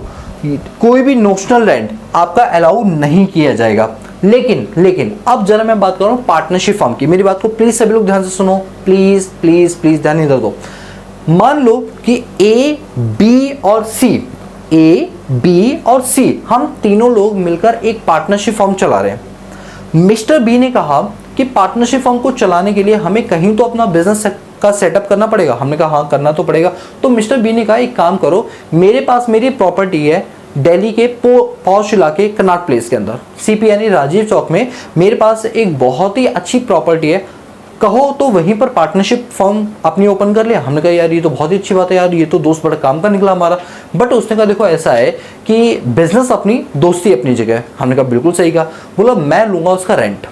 कोई भी नोशनल रेंट आपका अलाउ नहीं किया जाएगा। लेकिन अब जरा मैं बात कर रहा हूं पार्टनरशिप फर्म की। मेरी बात को प्लीज सभी लोग ध्यान से सुनो, प्लीज ध्यान इधर दो। मान लो कि ए, बी और सी हम तीनों लोग मिलकर एक पार्टनरशिप फर्म चला रहे हैं। मिस्टर बी ने कहा कि पार्टनरशिप फर्म को चलाने के लिए हमें कहीं तो अपना बिजनेस का सेटअप करना पड़ेगा। हमने कहा हाँ करना तो पड़ेगा। तो मिस्टर बी ने कहा एक काम करो, मेरे पास मेरी प्रॉपर्टी है दिल्ली के पॉश इलाके कनॉट प्लेस के अंदर, सीपी यानी राजीव चौक में मेरे पास एक बहुत ही अच्छी प्रॉपर्टी है, कहो तो वहीं पर पार्टनरशिप फर्म अपनी ओपन कर लिया। हमने कहा यार ये तो बहुत ही अच्छी बात है यार, ये तो दोस्त बड़ा काम का निकला हमारा। बट उसने कहा देखो ऐसा है कि बिजनेस अपनी, दोस्ती अपनी जगह है। हमने कहा बिल्कुल सही कहा। बोला मैं लूंगा उसका रेंट।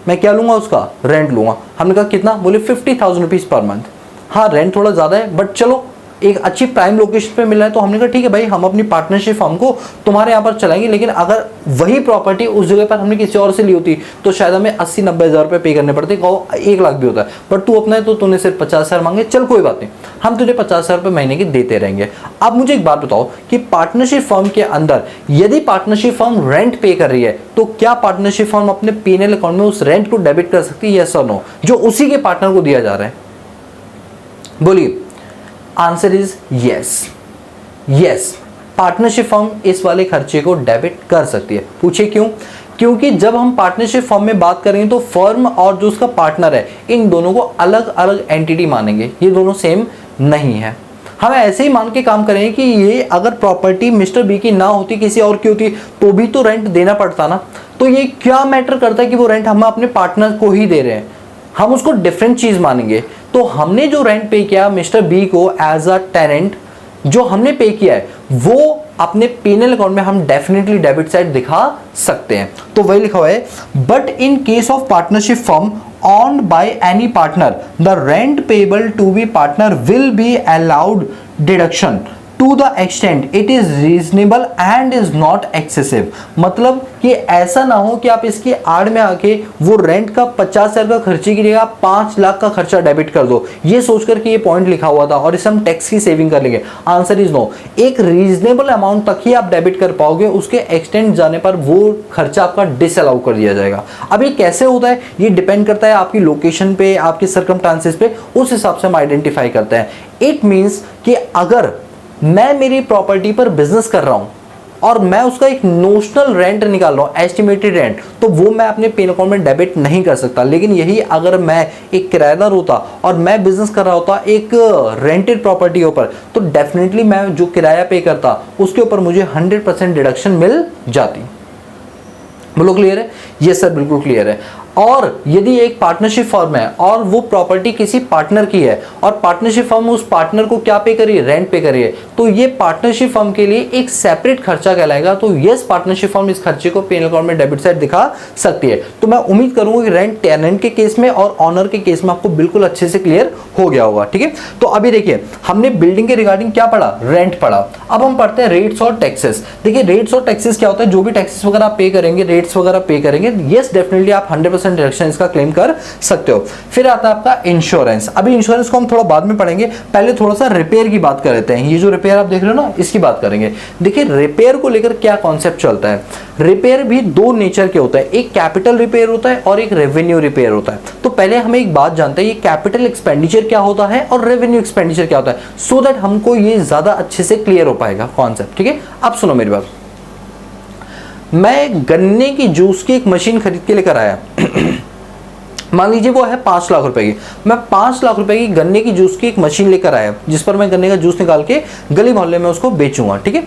मैं क्या लूंगा? उसका रेंट लूंगा। हमने कहा कितना? बोले 50,000 रुपीज पर मंथ। हाँ रेंट थोड़ा ज्यादा है बट चलो एक अच्छी प्राइम लोकेशन पे मिल रहा है। तो हमने कहा ठीक है भाई, हम अपनी पार्टनरशिप फर्म को तुम्हारे यहाँ पर चलाएंगे, लेकिन अगर वही प्रॉपर्टी उस जगह पर हमने किसी और से ली होती तो शायद हमें 80-90 हज़ार रुपये पे करने पड़ते, कहो 1 लाख भी होता है। बट तू अपना है तो तूने सिर्फ 50,000 मांगे, चल कोई बात नहीं, हम तुझे 50,000 रुपये महीने के देते रहेंगे। अब मुझे एक बात बताओ कि पार्टनरशिप फर्म के अंदर यदि पार्टनरशिप फर्म रेंट पे कर रही है तो क्या पार्टनरशिप फर्म अपने पीएनएल अकाउंट में उस रेंट को डेबिट कर सकती है? यस और नो, जो उसी के पार्टनर को दिया जा रहा है? बोलिए। Answer is yes. Partnership firm इस वाले खर्चे को डेबिट कर सकती है। पूछे क्यों? क्योंकि जब हम पार्टनरशिप फर्म में बात करेंगे तो फर्म और जो उसका पार्टनर है इन दोनों को अलग अलग एंटिटी मानेंगे, ये दोनों सेम नहीं है। हम ऐसे ही मान के काम करें कि ये अगर प्रॉपर्टी मिस्टर बी की ना होती, किसी और की होती, तो भी तो रेंट देना पड़ता ना। तो ये क्या मैटर करता है कि वो रेंट हम अपने पार्टनर को ही दे रहे हैं, हम उसको डिफरेंट चीज मानेंगे। तो हमने जो रेंट पे किया मिस्टर बी को एज अ टेनेंट, जो हमने पे किया है वो अपने पीएनएल अकाउंट में हम डेफिनेटली डेबिट साइड दिखा सकते हैं। तो वही लिखा हुआ है, but in case of partnership firm owned by any partner, the rent payable to be partner will be allowed deduction to the extent it is reasonable and is not excessive। मतलब कि ऐसा ना हो कि आप इसकी आड़ में आके वो रेंट का 50,000 का खर्चे की जगह 5 लाख का खर्चा डेबिट कर दो, ये सोचकर कि ये पॉइंट लिखा हुआ था और इससे हम टैक्स की सेविंग कर लेंगे। Answer is no. एक रीजनेबल अमाउंट तक ही आप डेबिट कर पाओगे, उसके एक्सटेंड जाने पर वो खर्चा आपका डिसअलाउ कर दिया जाएगा। अब ये कैसे होता है, ये डिपेंड करता है आपकी लोकेशन पे, आपके सर्कमस्टांसेस पे, उस हिसाब से हम आइडेंटिफाई करते हैं। इट मीन्स कि अगर मैं मेरी प्रॉपर्टी पर बिजनेस कर रहा हूं और मैं उसका एक नोशनल रेंट निकाल रहा हूं, एस्टिमेटेड रेंट, तो वो मैं अपने पेन अकाउंट में डेबिट नहीं कर सकता। लेकिन यही अगर मैं एक किराएदार होता और मैं बिजनेस कर रहा होता एक रेंटेड प्रॉपर्टी के ऊपर, तो डेफिनेटली मैं जो किराया पे करता उसके ऊपर मुझे 100% डिडक्शन मिल जाती। बोलो क्लियर है? यस सर, बिल्कुल क्लियर है। और यदि एक पार्टनरशिप फर्म है और वो प्रॉपर्टी किसी पार्टनर की है और पार्टनरशिप फर्म उस पार्टनर को क्या पे करिए, रेंट पे करिए, तो ये पार्टनरशिप फर्म के लिए एक सेपरेट खर्चा कहलाएगा। तो यस, पार्टनरशिप फर्म इस खर्चे को पेन अकाउंट में डेबिट साइड दिखा सकती है। तो मैं उम्मीद करूंगा कि रेंट टेनेंट के केस में और ऑनर के केस में आपको बिल्कुल अच्छे से क्लियर हो गया होगा। ठीक है, तो अभी देखिए हमने बिल्डिंग के रिगार्डिंग क्या पढ़ा, रेंट पढ़ा। अब हम पढ़ते हैं रेट्स और टैक्सेस। देखिए रेट्स और टैक्सेस क्या होता है, जो भी टैक्सेस वगैरह आप पे करेंगे, रेट्स वगैरह पे करेंगे, यस डेफिनेटली आप 100% डिडक्शन इसका क्लेम कर सकते हो। फिर आता है आपका इंश्योरेंस। अभी इंश्योरेंस को हम थोड़ा बाद में पढ़ेंगे, पहले थोड़ा सा रिपेयर की बात कर लेते हैं। ये जो रिपेयर आप देख रहे हो ना, इसकी बात करेंगे। देखिए रिपेयर को लेकर क्या कॉन्सेप्ट चलता है। रिपेयर भी दो नेचर के होता है, एक कैपिटल रिपेयर होता है और एक रेवेन्यू रिपेयर होता है। तो पहले हम एक बात जानते हैं, ये कैपिटल एक्सपेंडिचर क्या होता है और रेवेन्यू एक्सपेंडिचर क्या होता है, सो दैट हमको ये ज्यादा अच्छे से क्लियर हो पाएगा कॉन्सेप्ट। ठीक है, अब सुनो मेरी बात। मैं गन्ने की जूस की एक मशीन खरीद के लेकर आया, मान लीजिए वो है 5 लाख रुपए की। मैं 5 लाख रुपए की गन्ने की जूस की एक मशीन लेकर आया जिस पर मैं गन्ने का जूस निकाल के गली मोहल्ले में उसको बेचूंगा। ठीक है,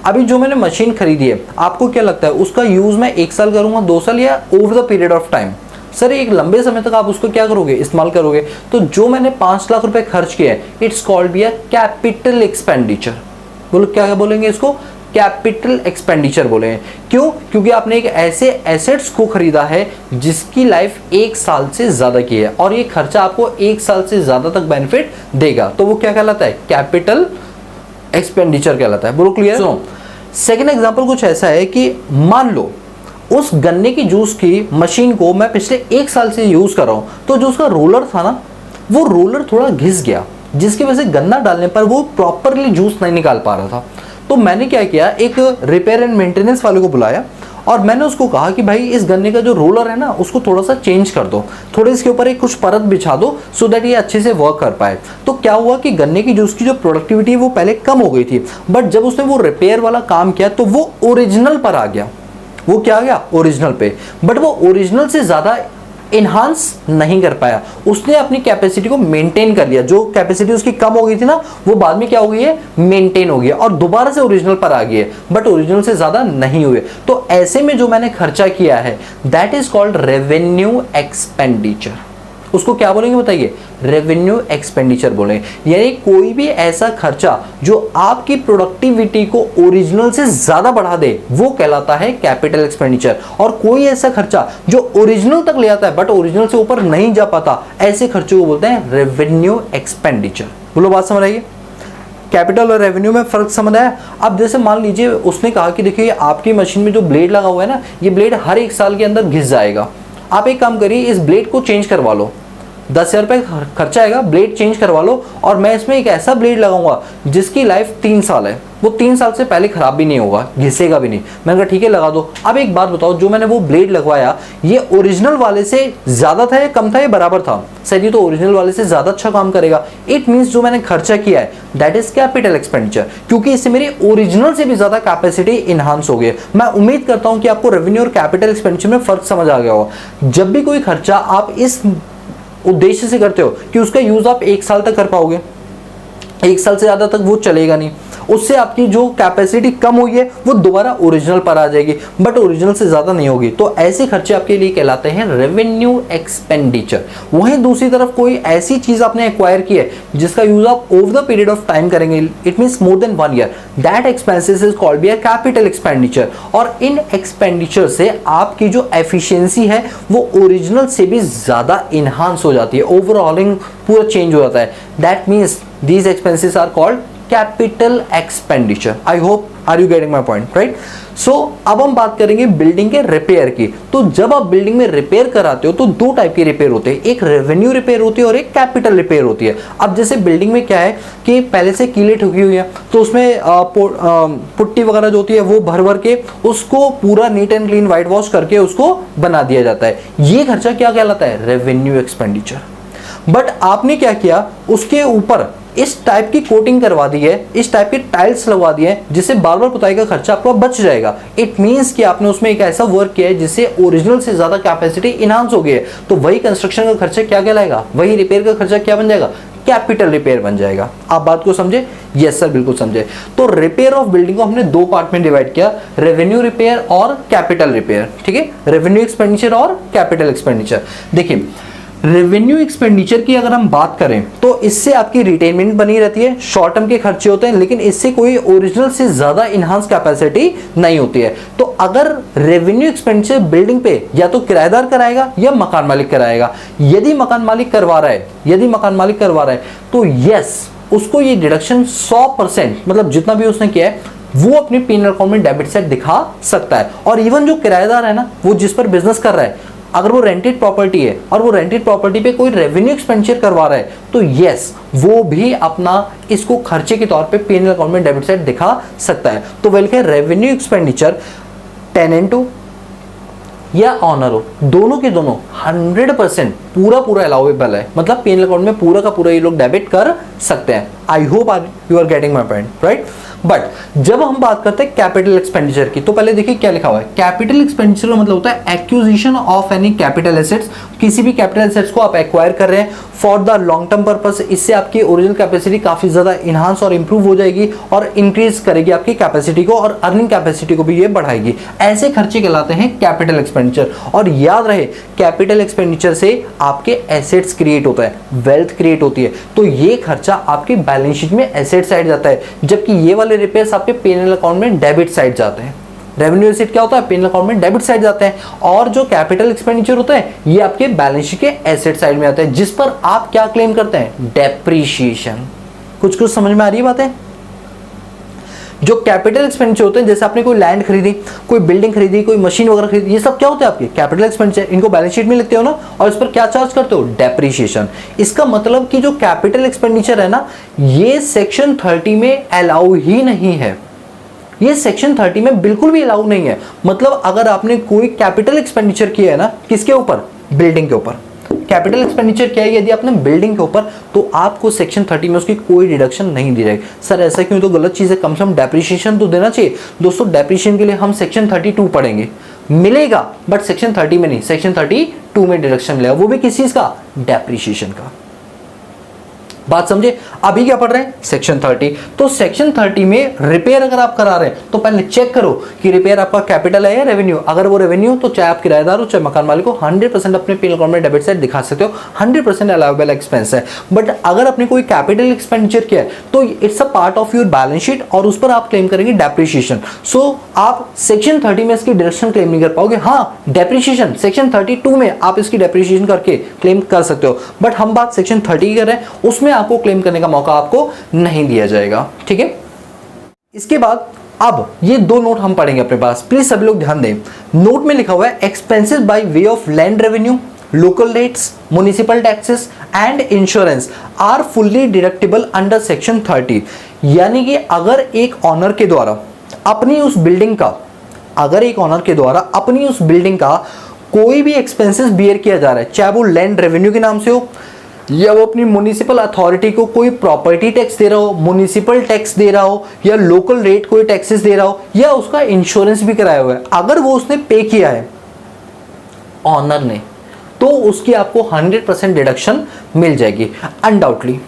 अभी जो मैंने मशीन खरीदी है, आपको क्या लगता है उसका यूज मैं 1 साल करूंगा, 2 साल, या over the period of time? Sir एक लंबे समय तक आप उसको क्या करोगे, इस्तेमाल करोगे। तो जो मैंने 5 लाख रुपए खर्च किया है, it's called be a capital expenditure. बोलो क्या बोलेंगे इसको, कैपिटल एक्सपेंडिचर बोले। क्यों? क्योंकि आपने एक ऐसे एसेट्स को खरीदा है जिसकी लाइफ 1 साल से ज्यादा की है और ये खर्चा आपको 1 साल से ज्यादा तक बेनिफिट देगा। तो वो क्या कहलाता है, कैपिटल एक्सपेंडिचर कहलाता है। बोलो क्लियर? सुनो, सेकेंड एग्जाम्पल कुछ ऐसा है कि मान लो उस गन्ने की जूस की मशीन को मैं पिछले 1 साल से यूज कर रहा हूं, तो जो उसका रोलर था ना, वो रोलर थोड़ा घिस गया, जिसकी वजह से गन्ना डालने पर वो प्रॉपरली जूस नहीं निकाल पा रहा था। तो मैंने क्या किया, एक रिपेयर एंड मेंटेनेंस वाले को बुलाया और मैंने उसको कहा कि भाई इस गन्ने का जो रोलर है ना, उसको थोड़ा सा चेंज कर दो, थोड़े इसके ऊपर एक कुछ परत बिछा दो, सो दैट ये अच्छे से वर्क कर पाए। तो क्या हुआ कि गन्ने की जूस की जो प्रोडक्टिविटी है वो पहले कम हो गई थी, बट जब उसने वो रिपेयर वाला काम किया तो वो ओरिजिनल पर आ गया। वो क्या आ गया, ओरिजिनल पे, बट वो ओरिजिनल से ज्यादा इनहांस नहीं कर पाया। उसने अपनी कैपेसिटी को मेंटेन कर लिया, जो कैपेसिटी उसकी कम हो गई थी ना, वो बाद में क्या हो गई है, मेंटेन हो गया और दोबारा से ओरिजिनल पर आ गई है, बट ओरिजिनल से ज्यादा नहीं हुए। तो ऐसे में जो मैंने खर्चा किया है, that is called revenue expenditure. उसको क्या बोलेंगे बताइए, रेवेन्यू एक्सपेंडिचर बोलेंगे। यानी कोई भी ऐसा खर्चा जो आपकी प्रोडक्टिविटी को ओरिजिनल से ज्यादा बढ़ा दे, वो कहलाता है कैपिटल एक्सपेंडिचर। और कोई ऐसा खर्चा जो ओरिजिनल तक ले आता है बट ओरिजिनल से ऊपर नहीं जा पाता, ऐसे खर्चों को बोलते हैं रेवेन्यू एक्सपेंडिचर। बोलो बात समझ आइए, कैपिटल और रेवेन्यू में फर्क समझ आया? अब जैसे मान लीजिए उसने कहा कि देखिए आपकी मशीन में जो ब्लेड लगा हुआ है ना, ये ब्लेड हर 1 साल के अंदर घिस जाएगा। आप एक काम करिए, इस ब्लेड को चेंज करवा लो, 10,000 रुपये खर्चा आएगा, ब्लेड चेंज करवा लो, और मैं इसमें एक ऐसा ब्लेड लगाऊंगा जिसकी लाइफ 3 साल है, वो 3 साल से पहले खराब भी नहीं होगा, घिसेगा भी नहीं। मैंने कहा ठीक है लगा दो। अब एक बात बताओ, जो मैंने वो ब्लेड लगवाया, ये ओरिजिनल वाले से ज्यादा था या कम था या बराबर था? सर ये तो ओरिजिनल वाले से ज्यादा अच्छा काम करेगा। इट मींस जो मैंने खर्चा किया है दैट इज कैपिटल एक्सपेंडिचर, क्योंकि इससे मेरी ओरिजिनल से भी ज्यादा कैपेसिटी इनहांस हो गई। मैं उम्मीद करता हूं कि आपको रेवेन्यू और कैपिटल एक्सपेंडिचर में फर्क समझ आ गया होगा। जब भी कोई खर्चा आप इस उद्देश्य से करते हो कि उसका यूज आप 1 साल तक कर पाओगे, 1 साल से ज़्यादा तक वो चलेगा नहीं, उससे आपकी जो कैपेसिटी कम हुई है वो दोबारा ओरिजिनल पर आ जाएगी, बट ओरिजिनल से ज़्यादा नहीं होगी। तो ऐसे खर्चे आपके लिए कहलाते हैं रेवेन्यू एक्सपेंडिचर। वहीं दूसरी तरफ कोई ऐसी चीज़ आपने एक्वायर की है जिसका यूज आप over the period of time करेंगे, it means more than 1 year, that expenses is called be a capital expenditure. और इन एक्सपेंडिचर से आपकी जो एफिशिएंसी है वो ओरिजिनल से भी ज़्यादा इन्हांस हो जाती है, ओवरऑलिंग पूरा चेंज हो जाता है। That means these expenses are called capital expenditure. I hope are you getting my point, right? So अब हम बात करेंगे बिल्डिंग के रिपेयर की। तो जब आप बिल्डिंग में रिपेयर कराते हो तो 2 टाइप के रिपेयर होते हैं, एक रेवेन्यू रिपेयर होती है और एक कैपिटल रिपेयर होती है। अब जैसे बिल्डिंग में क्या है कि पहले से कीलें ठुकी हुई है तो उसमें पुट्टी वगैरह जो होती है वो भर भर के उसको पूरा neat and clean white wash करके उसको बना दिया जाता है। ये खर्चा क्या कहलाता है? Revenue expenditure. बट आपने क्या किया, उसके ऊपर इस टाइप की कोटिंग करवा दी है, इस टाइप के टाइल्स लगवा दिए हैं जिससे बार बार पुताई का खर्चा आपका बच जाएगा। इट मींस कि आपने उसमें एक ऐसा वर्क किया है जिससे ओरिजिनल से ज्यादा कैपेसिटी इनहांस हो गई है। तो वही कंस्ट्रक्शन का खर्चा क्या कहलाएगा? वही रिपेयर का खर्चा क्या बन जाएगा? कैपिटल रिपेयर बन जाएगा। आप बात को समझे? यस सर, बिल्कुल समझे। तो रिपेयर ऑफ बिल्डिंग को हमने 2 पार्ट में डिवाइड किया, रेवेन्यू रिपेयर और कैपिटल रिपेयर। ठीक है, रेवेन्यू एक्सपेंडिचर और कैपिटल एक्सपेंडिचर। देखिए, रेवेन्यू एक्सपेंडिचर की अगर हम बात करें तो इससे आपकी रिटेनमेंट बनी रहती है, शॉर्ट टर्म के खर्चे होते हैं, लेकिन इससे कोई ओरिजिनल से ज्यादा इनहांस कैपेसिटी नहीं होती है। तो अगर रेवेन्यू एक्सपेंडिचर बिल्डिंग पे या तो किराएदार कराएगा या मकान मालिक कराएगा। यदि मकान मालिक करवा रहा है तो यस, उसको ये डिडक्शन 100%, मतलब जितना भी उसने किया है वो अपने पीनल अकाउंट में डेबिट साइड दिखा सकता है। और इवन जो किराएदार है ना, वो जिस पर बिजनेस कर रहा है, अगर वो रेंटेड प्रॉपर्टी है और वो रेंटेड प्रॉपर्टी पे कोई रेवेन्यू एक्सपेंडिचर करवा रहा है तो यस, वो भी अपना इसको खर्चे के तौर पे पीएनएल अकाउंट में डेबिट साइड दिखा सकता है। तो बल्कि रेवेन्यू एक्सपेंडिचर टेनेंट हो या ऑनर हो, दोनों के दोनों 100% पूरा अलाउेबल है, मतलब पीएनएल अकाउंट में पूरा का पूरा ये लोग डेबिट कर सकते हैं। I hope you are getting my point, right. But जब हम बात करते हैं कैपिटल एक्सपेंडिचर की, तो पहले देखिए क्या लिखा हुआ है। कैपिटल एक्सपेंडिचर का मतलब होता है acquisition of any capital assets. किसी भी कैपिटल एसेट्स को आप एक्वायर कर रहे हैं for the long term purpose, इससे आपकी ओरिजिनल कैपेसिटी काफी ज्यादा इनहांस और इंप्रूव हो जाएगी और इंक्रीज करेगी आपकी कैपेसिटी को, और अर्निंग कैपेसिटी को भी ये बढ़ाएगी। ऐसे खर्चे कहलाते हैं कैपिटल एक्सपेंडिचर। और याद रहे, कैपिटल एक्सपेंडिचर से आपके एसेट्स क्रिएट होता है, वेल्थ क्रिएट होती है। तो ये खर्चा आपकी बैलेंस शीट में एसेट साइड जाता है, जबकि ये वाले रिपेयर्स आपके पीएनएल अकाउंट में डेबिट साइड जाते हैं। रेवेन्यू एसेट क्या होता है? पीएनएल अकाउंट में डेबिट साइड जाते हैं, और जो कैपिटल एक्सपेंडिचर होता है ये आपके बैलेंस शीट के एसेट साइड में आता है, जिस पर आप क्या क्लेम करते हैं? डेप्रीशिएशन। कुछ समझ में आ रही है बातें? जो कैपिटल एक्सपेंडिचर होते हैं, जैसे आपने कोई लैंड खरीदी, कोई बिल्डिंग खरीदी, कोई मशीन वगैरह खरीदी, ये सब क्या होते हैं आपके कैपिटल एक्सपेंडिचर। इनको बैलेंस शीट में लिखते हो ना, और इस पर क्या चार्ज करते हो? डेप्रीशिएशन। इसका मतलब कि जो कैपिटल एक्सपेंडिचर है ना, ये सेक्शन 30 में अलाउ ही नहीं है। ये सेक्शन 30 में बिल्कुल भी अलाउ नहीं है। मतलब अगर आपने कोई कैपिटल एक्सपेंडिचर किया है ना, किसके ऊपर? बिल्डिंग के ऊपर। कैपिटल एक्सपेंडिचर क्या है? यदि आपने बिल्डिंग के ऊपर, तो आपको सेक्शन 30 में उसकी कोई डिडक्शन नहीं दी जाएगी। सर ऐसा क्यों? तो गलत चीज है, कम से कम डेप्रीशिएशन तो देना चाहिए। दोस्तों डेप्रीशिएशन के लिए हम सेक्शन 32 पढ़ेंगे, मिलेगा, बट सेक्शन 30 में नहीं, सेक्शन 32 में डिडक्शन मिलेगा, वो भी किस चीज का? डेप्रीशिएशन का। बात समझे? अभी क्या पढ़ रहे हैं? सेक्शन 30। तो सेक्शन 30 में रिपेयर अगर आप करा रहे हैं तो पहले चेक करो कि रिपेयर आपका कैपिटल है या रेवेन्यू। अगर वो रेवेन्यू, तो चाहे आप किराएदार हो चाहे मकान मालिक हो, 100% अपने पीएनएल अकाउंट में डेबिट साइड दिखा सकते हो, 100% अलाउेबल एक्सपेंस है। बट अगर आपने कोई कैपिटल एक्सपेंडिचर किया है तो it's a part of your balance sheet, और उस पर आप क्लेम करेंगे डेप्रीशिएशन। सो आप सेक्शन 30 में इसकी डिडक्शन क्लेम नहीं कर पाओगे। हाँ, डेप्रीशिएशन सेक्शन 32 में आप इसकी डेप्रीशिएशन करके क्लेम कर सकते हो, बट हम बात सेक्शन 30 की कर रहे हैं, उसमें आपको क्लेम करने का मौका आपको नहीं दिया जाएगा। ठीक है, इसके बाद अब ये 2 नोट हम पढ़ेंगे अपने पास, प्लीज सभी लोग ध्यान दें। नोट में लिखा हुआ है expenses by way of land revenue, local rates, municipal taxes and insurance are fully deductible under section 30। यानी कि अगर एक ऑनर के द्वारा अपनी उस बिल्डिंग का कोई भी एक्सपेंसेस बियर किया जा रहा है, चाहे वो लैंड रेवेन्यू के नाम से हो, या वो अपनी म्युनिसिपल अथॉरिटी को कोई प्रॉपर्टी टैक्स दे रहा हो, म्युनिसिपल टैक्स दे रहा हो, या लोकल रेट कोई टैक्सेस दे रहा हो, या उसका इंश्योरेंस भी कराया हुआ है, अगर वो उसने पे किया है ऑनर ने, तो उसकी आपको 100% डिडक्शन मिल जाएगी अनडाउटली।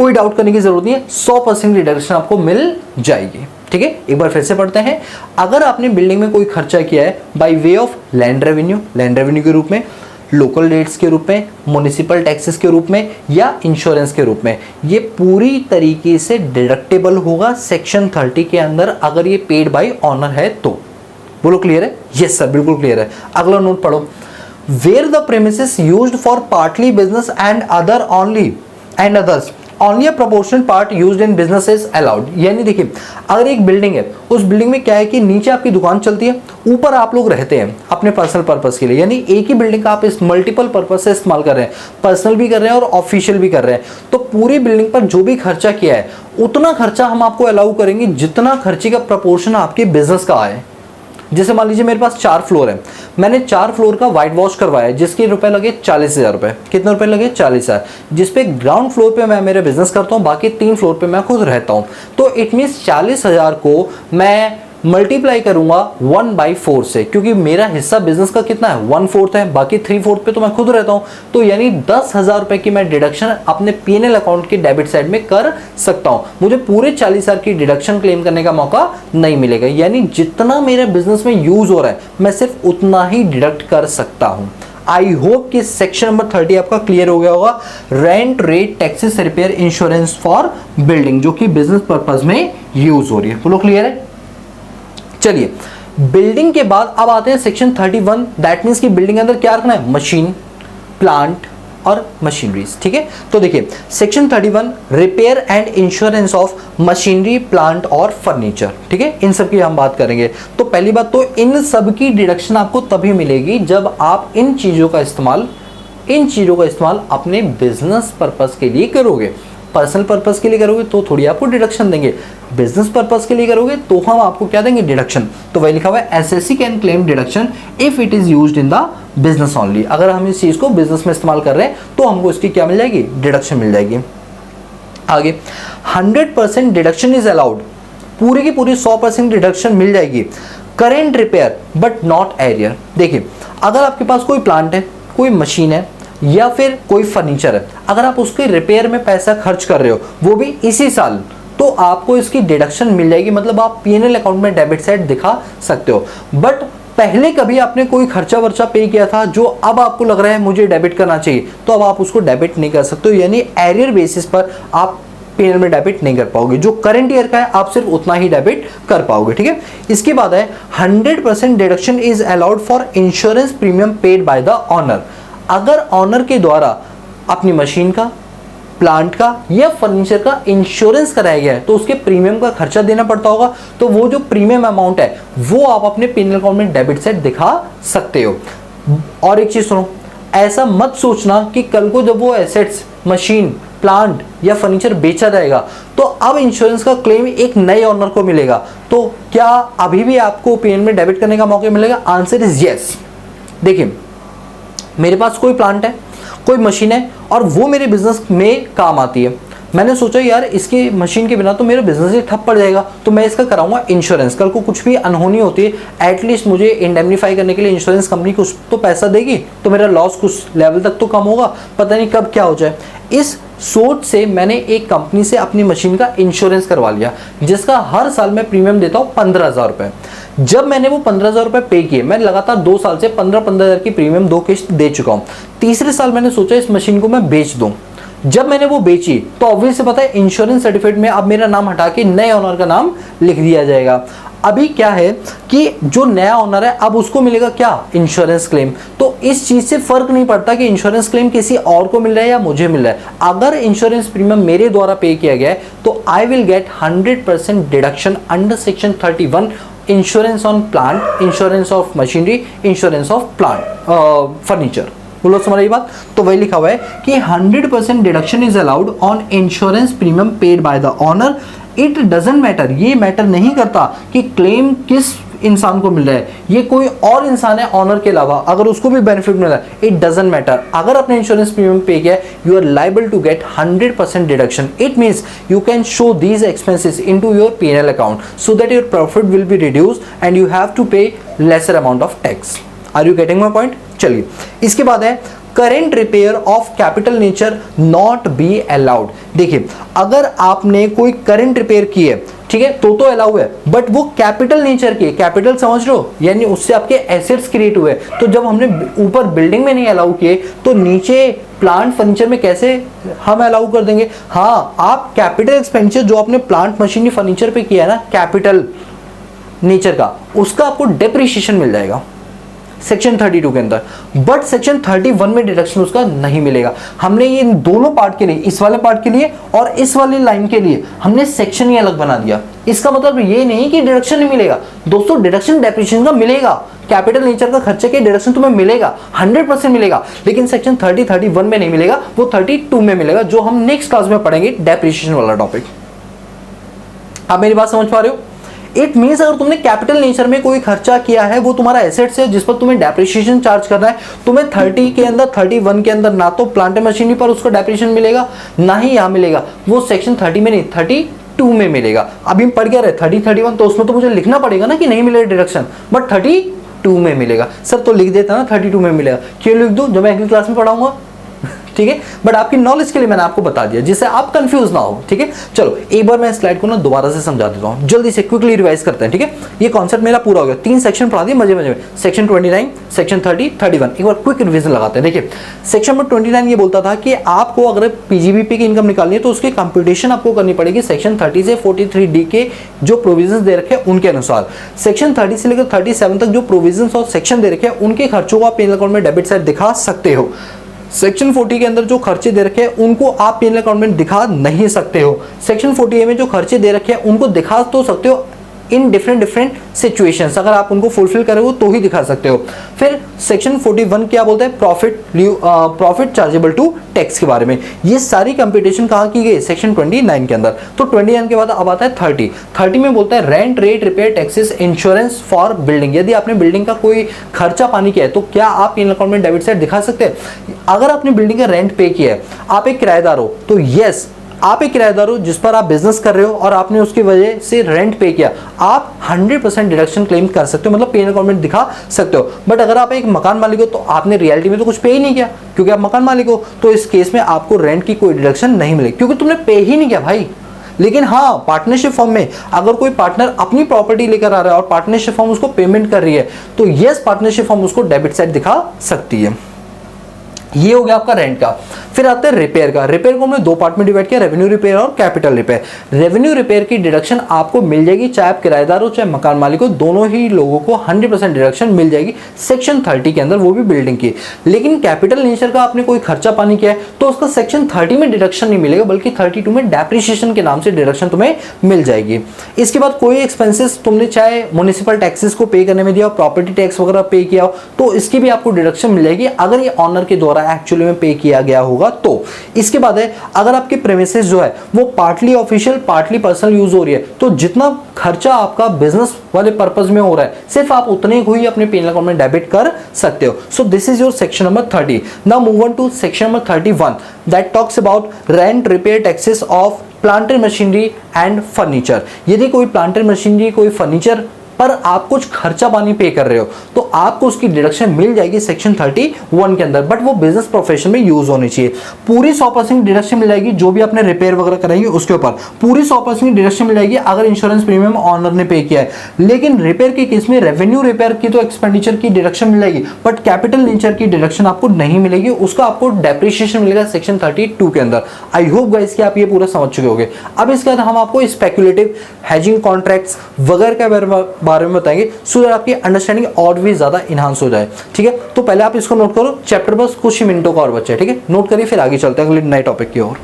कोई डाउट करने की जरूरत नहीं है, 100% डिडक्शन आपको मिल जाएगी। ठीक है, एक बार फिर से पढ़ते हैं। अगर आपने बिल्डिंग में कोई खर्चा किया है bye way of land revenue के रूप में, लोकल रेट्स के रूप में, म्युनिसिपल टैक्सेस के रूप में या इंश्योरेंस के रूप में, ये पूरी तरीके से डिडक्टेबल होगा सेक्शन 30 के अंदर, अगर ये पेड बाय ऑनर है तो। बोलो क्लियर है? यस सर, बिल्कुल क्लियर है। अगला नोट पढ़ो। Where the premises used for partly business and others only a proportional part used in business is allowed. यानी देखिए, अगर एक बिल्डिंग है, उस बिल्डिंग में क्या है कि नीचे आपकी दुकान चलती है, ऊपर आप लोग रहते हैं अपने पर्सनल पर्पस के लिए, यानी एक ही बिल्डिंग का आप इस मल्टीपल पर्पस से इस्तेमाल कर रहे हैं, पर्सनल भी कर रहे हैं और ऑफिशियल भी कर रहे हैं। तो पूरी बिल्डिंग पर जो भी खर्चा किया है उतना खर्चा हम आपको अलाउ करेंगे जितना खर्चे का प्रपोर्शन आपके बिजनेस का आए। जैसे मान लीजिए मेरे पास 4 फ्लोर है, मैंने 4 फ्लोर का व्हाइट वॉश करवाया जिसके रुपए लगे 40,000 रुपए। कितने रुपए लगे? 40,000। जिसपे ग्राउंड फ्लोर पे मैं मेरे बिजनेस करता हूँ, बाकी 3 फ्लोर पे मैं खुद रहता हूँ। तो इट मीन्स 40,000 को मैं मल्टीप्लाई करूंगा 1/4 से, क्योंकि मेरा हिस्सा बिजनेस का कितना है? 1/4 है, बाकी 3/4 पे तो मैं खुद रहता हूं। तो यानी 10,000 रुपए की मैं डिडक्शन अपने P&L अकाउंट के डेबिट साइड में कर सकता हूं। मुझे पूरे 40,000 की डिडक्शन क्लेम करने का मौका नहीं मिलेगा। यानी जितना मेरे बिजनेस में यूज हो रहा है मैं सिर्फ उतना ही डिडक्ट कर सकता हूं। आई होप कि सेक्शन नंबर 30 आपका क्लियर हो गया होगा। Rent, rate, taxes, repair, insurance for building, जो कि बिजनेस पर्पज में यूज हो रही है। बोलो क्लियर है? चलिए, बिल्डिंग के बाद अब आते हैं सेक्शन 31। दैट मीन्स कि बिल्डिंग के अंदर क्या रखना है? मशीन, प्लांट और मशीनरीज। ठीक है, तो देखिए section 31, repair and insurance of machinery, plant और फर्नीचर। ठीक है, इन सब की हम बात करेंगे। तो पहली बात तो इन सब की डिडक्शन आपको तभी मिलेगी जब आप इन चीजों का इस्तेमाल अपने बिजनेस पर्पस के लिए करोगे। पर्सनल पर्पस के लिए करोगे तो थोड़ी आपको डिडक्शन देंगे, बिजनेस पर्पस के लिए करोगे तो हम आपको क्या देंगे? डिडक्शन। तो वही लिखा हुआ है, SSC can claim deduction if it is used in the business only. अगर हम इस चीज को बिजनेस में इस्तेमाल कर रहे हैं तो हमको इसकी क्या मिल जाएगी? डिडक्शन मिल जाएगी। आगे 100% डिडक्शन इज अलाउड, पूरी की पूरी 100% डिडक्शन मिल जाएगी। Current repair but not arrear. देखिए, अगर आपके पास कोई प्लांट है, कोई मशीन है या फिर कोई फर्नीचर है, अगर आप उसके रिपेयर में पैसा खर्च कर रहे हो वो भी इसी साल, तो आपको इसकी डिडक्शन मिल जाएगी। मतलब आप P&L अकाउंट में डेबिट साइड दिखा सकते हो। बट पहले कभी आपने कोई खर्चा वर्चा पे किया था जो अब आपको लग रहा है मुझे डेबिट करना चाहिए, तो अब आप उसको डेबिट नहीं कर सकते हो। यानी एरियर बेसिस पर आप P&L में डेबिट नहीं कर पाओगे। जो करंट ईयर का है आप सिर्फ उतना ही डेबिट कर पाओगे। ठीक है, इसके बाद है 100% deduction is allowed for insurance premium paid by the owner. अगर ऑनर के द्वारा अपनी मशीन का, प्लांट का या फर्नीचर का इंश्योरेंस कराया गया है तो उसके प्रीमियम का खर्चा देना पड़ता होगा। तो वो जो प्रीमियम अमाउंट है वो आप अपने P&L अकाउंट में डेबिट साइड दिखा सकते हो। और एक चीज सुनो, ऐसा मत सोचना कि कल को जब वो एसेट्स, मशीन, प्लांट या फर्नीचर बेचा जाएगा तो अब इंश्योरेंस का क्लेम एक नए ऑनर को मिलेगा। तो क्या अभी भी आपको P&L में डेबिट करने का मौका मिलेगा? Answer is yes. देखिए, मेरे पास कोई प्लांट है, कोई मशीन है और वो मेरे बिजनेस में काम आती है। मैंने सोचा यार इसकी मशीन के बिना तो मेरा बिजनेस ही ठप पड़ जाएगा, तो मैं इसका कराऊंगा इंश्योरेंस। कल को कुछ भी अनहोनी होती है, एटलीस्ट मुझे इंडेमनीफाई करने के लिए इंश्योरेंस कंपनी कुछ तो पैसा देगी, तो मेरा लॉस कुछ लेवल तक तो कम होगा, पता नहीं कब क्या हो जाए। इस सोच से मैंने एक कंपनी से अपनी मशीन का इंश्योरेंस करवा लिया, जिसका हर साल मैं प्रीमियम देता हूँ 15,000 रुपये। जब मैंने वो 15,000 रुपये पे किए, मैं लगातार 2 साल से 15,000 की प्रीमियम 2 किस्त दे चुका हूँ। तीसरे साल मैंने सोचा इस मशीन को मैं बेच दूँ। जब मैंने वो बेची तो ऑब्वियस से पता है इंश्योरेंस सर्टिफिकेट में अब मेरा नाम हटा के नए ओनर का नाम लिख दिया जाएगा। अभी क्या है कि जो नया ओनर है अब उसको मिलेगा क्या? Insurance claim. तो इस चीज से फर्क नहीं पड़ता कि इंश्योरेंस क्लेम किसी और को मिल रहा है या मुझे मिल रहा है। अगर इंश्योरेंस प्रीमियम मेरे द्वारा पे किया गया है तो I will get 100% deduction under section 31, insurance on plant, insurance of machinery, insurance of plant furniture. बोलो समझ रही बात? तो वही लिखा हुआ है कि 100% deduction is allowed on insurance premium paid by the owner. It doesn't matter, ये मैटर नहीं करता कि क्लेम किस इंसान को मिल रहा है, ये कोई और इंसान है ऑनर के अलावा, अगर उसको भी बेनिफिट मिल रहा है, इट डजंट मैटर। अगर आपने इंश्योरेंस प्रीमियम पे किया है, you are liable to get 100% deduction. It means you can show these expenses into your P&L account so that your profit will be reduce and you have to pay lesser amount of tax. Are you getting my point? चलिए, इसके बाद है current repair of capital nature not be allowed. देखिए अगर आपने कोई current repair की है, ठीक है, तो अलाउ है, बट वो कैपिटल नेचर की, कैपिटल समझ लो, यानी उससे आपके एसेट्स क्रिएट हुए। तो जब हमने ऊपर बिल्डिंग में नहीं अलाउ किए तो नीचे प्लांट फर्नीचर में कैसे हम अलाउ कर देंगे? हाँ, आप कैपिटल एक्सपेंडिचर जो आपने प्लांट मशीनरी फर्नीचर पे किया है ना, कैपिटल नेचर का, उसका आपको डेप्रिसिएशन मिल जाएगा सेक्शन 32 के अंदर, बट सेक्शन 31 में डिडक्शन उसका नहीं मिलेगा। हमने ये दोनों पार्ट के लिए, इस वाले पार्ट के लिए और इस वाली लाइन के लिए हमने सेक्शन ही अलग बना दिया। इसका मतलब ये नहीं कि डिडक्शन नहीं मिलेगा दोस्तों, डिडक्शन डेप्रिसिएशन का मिलेगा, कैपिटल नेचर का खर्चे के डिडक्शन तुम्हें मिलेगा, 100% मिलेगा, लेकिन सेक्शन 31 में नहीं मिलेगा, वो 32 में मिलेगा, जो हम नेक्स्ट क्लास में पढ़ेंगे, डेप्रिसिएशन वाला टॉपिक। आप मेरी बात समझ पा रहे हो? इट मीन्स अगर तुमने कैपिटल नेचर में कोई खर्चा किया है, वो तुम्हारा एसेट्स है जिस पर तुम्हें डेप्रिसिएशन चार्ज करना है, तुम्हें 30 के अंदर 31 के अंदर ना तो प्लांट एंड मशीनरी पर उसका डेप्रिसिएशन मिलेगा, ना ही यहाँ मिलेगा, वो सेक्शन 30 में नहीं 32 में मिलेगा। अभी हम पढ़ क्या रहे 30 31, तो उसमें तो मुझे लिखना पड़ेगा ना कि नहीं मिलेगा डिडक्शन, बट 32 में मिलेगा। सर तो लिख देता ना 32 में मिलेगा, क्यों लिख दूं जब मैं अगली क्लास में पढ़ाऊंगा, ठीक है, बट आपकी नॉलेज के लिए मैंने आपको बता दिया जिससे आप कंफ्यूज ना हो, ठीक है। चलो एक बार मैं स्लाइड को ना दोबारा से समझा देता हूँ, जल्दी से क्विकली रिवाइज करते हैं, ठीक है। ये कॉन्सेप्ट मेरा पूरा हो गया, 3 सेक्शन पढ़ा दिए मजे मजे में, सेक्शन 29, सेक्शन 30, 31। एक बार क्विक रिवीजन लगाते हैं। देखिए सेक्शन नंबर 29 ये बोलता था कि आपको अगर पीजीबीपी की इनकम निकालनी है तो उसकी कंप्यूटेशन आपको करनी पड़ेगी सेक्शन 30 से 43D के जो प्रोविजंस दे रखे हैं उनके अनुसार। सेक्शन 30 से लेकर 37 तक जो प्रोविजंस और सेक्शन दे रखे हैं उनके खर्चों को आप पेनल अकाउंट में डेबिट साइड दिखा सकते हो। सेक्शन 40 के अंदर जो खर्चे दे रखे हैं उनको आप पेनल अकाउंट में दिखा नहीं सकते हो। सेक्शन 48 में जो खर्चे दे रखे हैं उनको दिखा तो सकते हो इन डिफरेंट सिचुएशंस, अगर आप उनको फुलफिल करोगे तो ही दिखा सकते हो। फिर सेक्शन 41 क्या बोलता है, प्रॉफिट चार्जेबल टू टैक्स के बारे में। ये सारी कंप्यूटेशन कहाँ की गई, सेक्शन 29 के अंदर। तो 29 के बाद अब आता है 30 में बोलता है rent, rate, repair, taxes, insurance for building. यदि आपने बिल्डिंग का कोई खर्चा पानी किया है तो क्या आप इन अकाउंट में डेबिट साइड दिखा सकते हैं? अगर आपने बिल्डिंग का रेंट पे किया है, आप एक किराएदार हो, तो यस आप एक किराएदार हो जिस पर आप बिजनेस कर रहे हो और आपने उसकी वजह से रेंट पे किया, आप 100% डिडक्शन क्लेम कर सकते हो, मतलब पेन अकाउंट में दिखा सकते हो। बट अगर आप एक मकान मालिक हो तो आपने रियलिटी में तो कुछ पे ही नहीं किया क्योंकि आप मकान मालिक हो, तो इस केस में आपको रेंट की कोई डिडक्शन नहीं मिलेगी क्योंकि तुमने पे ही नहीं किया भाई। लेकिन हाँ, पार्टनरशिप फॉर्म में अगर कोई पार्टनर अपनी प्रॉपर्टी लेकर आ रहा है और पार्टनरशिप फॉर्म उसको पेमेंट कर रही है तो यस पार्टनरशिप फॉर्म उसको डेबिट साइड दिखा सकती है। ये हो गया आपका रेंट का। फिर आता है रिपेयर का। रिपेयर को हमने दो पार्ट में डिवाइड किया, रेवेन्यू रिपेयर और कैपिटल रिपेयर। रेवेन्यू रिपेयर की डिडक्शन आपको मिल जाएगी चाहे आप किराएदार हो चाहे मकान मालिक हो, दोनों ही लोगों को 100% डिडक्शन मिल जाएगी सेक्शन 30 के अंदर, वो भी बिल्डिंग की। लेकिन कैपिटल नेचर का आपने कोई खर्चा पानी किया है तो उसका सेक्शन 30 में डिडक्शन नहीं मिलेगा बल्कि 32 में डेप्रिसिएशन के नाम से डिडक्शन तुम्हें मिल जाएगी। इसके बाद कोई एक्सपेंसेस तुमने चाहे म्युनिसिपल टैक्सेस को पे करने में दिया, प्रॉपर्टी टैक्स वगैरह पे किया हो तो इसकी भी आपको डिडक्शन मिल जाएगी अगर ये ऑनर के द्वारा एक्चुअली में पे किया गया होगा तो। इसके बाद है अगर आपके प्रेमिसेस जो है वो partly official partly personal use हो रही है तो जितना खर्चा आपका बिजनेस वाले पर्पस में हो रहा है सिर्फ आप उतने को ही अपने पेनल अकाउंट में डेबिट कर सकते हो। So this is your section number 30। Now move on to section number 31 that talks about rent, repair, taxes of plant and machinery and furniture. यदि कोई प्लांट एंड मशीनरी, कोई फर्नीचर पर आप कुछ खर्चा पानी पे कर रहे हो तो आपको उसकी डिडक्शन मिल जाएगी सेक्शन 31 के अंदर, बट वो बिजनेस प्रोफेशन में यूज होनी चाहिए। पूरी 100% डिडक्शन मिल जाएगी जो भी आपने रिपेयर वगैरह कराई है उसके ऊपर, पूरी 100% डिडक्शन मिल जाएगी अगर इंश्योरेंस प्रीमियम ऑनर ने पे किया है। लेकिन रिपेयर के केस में रेवेन्यू रिपेयर की तो एक्सपेंडिचर की डिडक्शन मिल जाएगी बट कैपिटल नेचर की डिडक्शन आपको नहीं मिलेगी, उसका आपको डेप्रिसिएशन मिलेगा सेक्शन 32 के अंदर। आई होप गाइस कि आप ये पूरा समझ चुके होंगे। अब इसके बाद हम आपको स्पेक्युलेटिव हेजिंग कॉन्ट्रैक्ट्स वगैरह के बारे में बताएंगे सो दैट आपकी अंडरस्टैंडिंग और भी ज्यादा इनहांस हो जाए, ठीक है। तो पहले आप इसको नोट करो, चैप्टर बस कुछ ही मिनटों का और बच्चा है, ठीक है। नोट करिए फिर आगे चलते हैं अगले नए टॉपिक की ओर।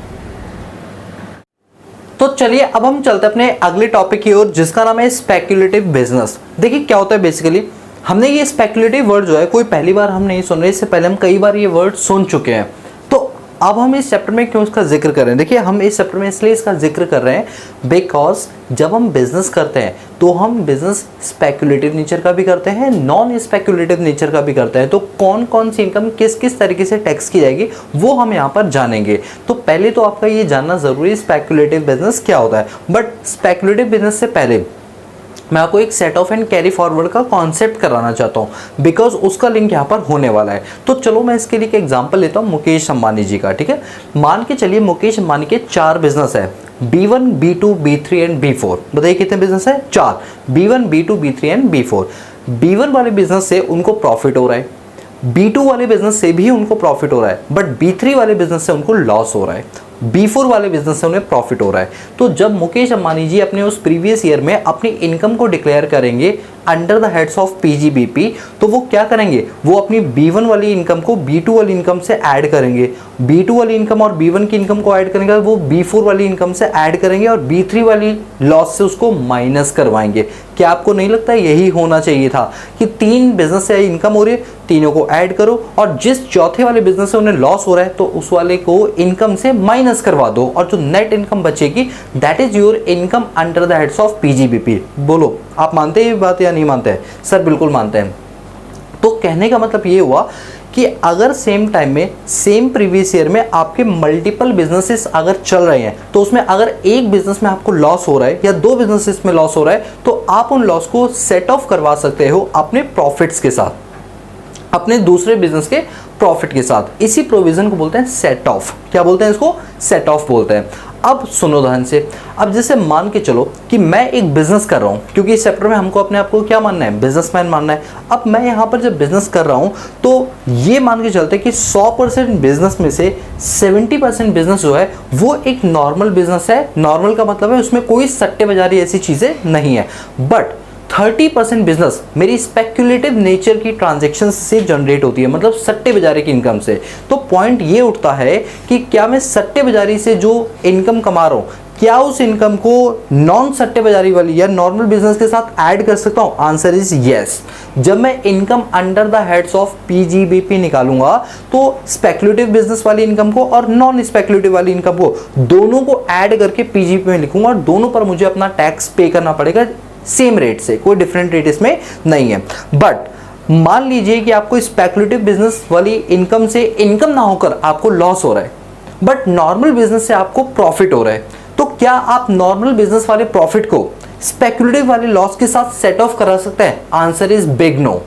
तो चलिए अब हम चलते हैं अपने अगले टॉपिक की ओर जिसका नाम है स्पेक्युलेटिव बिजनेस। देखिए क्या होता है बेसिकली, हमने ये स्पेक्युलेटिव वर्ड जो है कोई पहली बार हम नहीं सुन रहे, इससे पहले हम कई बार ये वर्ड सुन चुके हैं। तो अब हम इस चैप्टर में क्यों इसका जिक्र कर रहे हैं, देखिए हम इस चैप्टर में इसलिए इसका जिक्र कर रहे हैं बिकॉज जब हम बिजनेस करते हैं तो हम बिजनेस स्पेक्युलेटिव नेचर का भी करते हैं, नॉन स्पेक्युलेटिव नेचर का भी करते हैं। तो कौन कौन सी इनकम किस किस तरीके से टैक्स की जाएगी वो हम यहाँ पर जानेंगे। तो पहले तो आपका ये जानना जरूरी है स्पेक्युलेटिव बिजनेस क्या होता है। बट स्पेक्युलेटिव बिजनेस से पहले मैं आपको एक set of and carry forward का कॉन्सेप्ट कराना चाहता हूँ बिकॉज उसका लिंक यहाँ पर होने वाला है। तो चलो मैं इसके लिए एक एग्जांपल लेता हूँ मुकेश अंबानी जी का, ठीक है। मान के चलिए मुकेश अंबानी के 4 बिजनेस है, B1, B2, B3 and B4। बताइए कितने बिजनेस है? 4, B1, B2, B3 and B4। B1 वाले बिजनेस से उनको प्रॉफिट हो रहा है, B2 वाले बिजनेस से भी उनको प्रॉफिट हो रहा है, बट B3 वाले बिजनेस से उनको लॉस हो रहा है, B4 वाले बिजनेस से उन्हें प्रॉफिट हो रहा है। तो जब मुकेश अंबानी जी अपने उस प्रीवियस ईयर में अपनी इनकम को डिक्लेयर करेंगे under the heads of PGBP, तो वो क्या करेंगे, वो अपनी B1 वाली इनकम को B2 वाली इनकम से ऐड करेंगे, B2 वाली इनकम और B1 की इनकम को ऐड करेंगे, वो B4 वाली इनकम से ऐड करेंगे और B3 वाली लॉस से उसको माइनस करवाएंगे। क्या आपको नहीं लगता यही होना चाहिए था कि 3 बिजनेस से इनकम हो रही है, तीनों को ऐड करो और जिस चौथे वाले बिजनेस से उन्हें लॉस हो रहा है तो उस वाले को इनकम से माइनस करवा दो और जो नेट इनकम बचेगी that is your income under the heads of PGBP। बोलो आप मानते हैं ये बात या नहीं मानते हैं? सर बिल्कुल मानते हैं। तो कहने का मतलब ये हुआ कि अगर सेम टाइम में सेम प्रीवियस ईयर में आपके मल्टीपल बिजनेसेस अगर चल रहे हैं तो उसमें अगर एक बिजनेस में आपको लॉस हो रहा है या 2 बिजनेसेस में लॉस हो रहा है तो आप उन लॉस को सेट ऑफ करवा सकते हो अपने प्रॉफिट्स के साथ, अपने दूसरे बिजनेस के प्रॉफिट के साथ। इसी प्रोविजन को बोलते हैं सेट ऑफ। क्या बोलते हैं इसको? सेट ऑफ बोलते हैं। अब सुनो ध्यान से। अब जैसे मान के चलो कि मैं एक बिजनेस कर रहा हूँ, क्योंकि इस चैप्टर में हमको अपने आप को क्या मानना है? बिजनेसमैन मानना है। अब मैं यहाँ पर जब बिजनेस कर रहा हूँ तो ये मान के चलते कि 100% बिजनेस में से 70% बिजनेस जो है वो एक नॉर्मल बिजनेस है। नॉर्मल का मतलब है उसमें कोई सट्टेबाजी ऐसी चीज़ें नहीं है, बट 30% बिजनेस मेरी स्पेक्युलेटिव नेचर की ट्रांजैक्शन से जनरेट होती है, मतलब सट्टे बाजारी की इनकम से। तो पॉइंट ये उठता है कि क्या मैं सट्टे बाजारी से जो इनकम कमा रहा हूँ क्या उस इनकम को नॉन सट्टे बाजारी वाली या नॉर्मल बिजनेस के साथ ऐड कर सकता हूँ? Answer is yes. जब मैं income under the heads of PGBP निकालूंगा तो स्पेक्युलेटिव बिजनेस वाली इनकम को और नॉन स्पेक्युलेटिव वाली इनकम को दोनों को ऐड करके PGBP में लिखूंगा और दोनों पर मुझे अपना टैक्स पे करना पड़ेगा सेम रेट से, कोई डिफरेंट रेट इसमें नहीं है। बट मान लीजिए कि आपको स्पेक्युलेटिव बिजनेस वाली इनकम से इनकम ना होकर आपको लॉस हो रहा है, बट नॉर्मल बिजनेस से आपको प्रॉफिट हो रहा है, तो क्या आप नॉर्मल बिजनेस वाले प्रॉफिट को स्पेक्युलेटिव वाले लॉस के साथ सेट ऑफ करा सकते हैं? Answer is big no.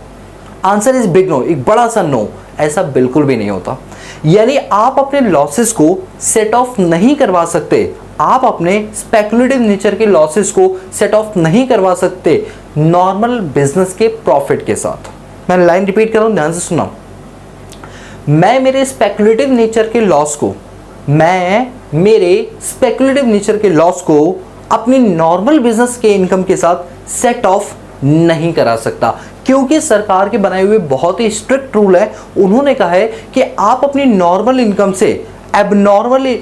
Answer is big no, एक बड़ा सा नो। ऐसा बिल्कुल भी नहीं होता। यानी आप अपने लॉसेस को सेट ऑफ नहीं करवा सकते, आप अपने स्पेक्युलेटिव नेचर के लॉसेस को सेट ऑफ नहीं करवा सकते नॉर्मल बिजनेस के प्रॉफिट के साथ। मैं लाइन रिपीट कर रहा हूं, ध्यान से सुना। मैं मेरे स्पेक्युलेटिव नेचर के लॉस को अपनी नॉर्मल बिजनेस के इनकम के साथ सेट ऑफ नहीं करा सकता, क्योंकि सरकार के बनाए हुए बहुत ही स्ट्रिक्ट रूल है। उन्होंने कहा है कि आप अपनी नॉर्मल इनकम से एबनॉर्मल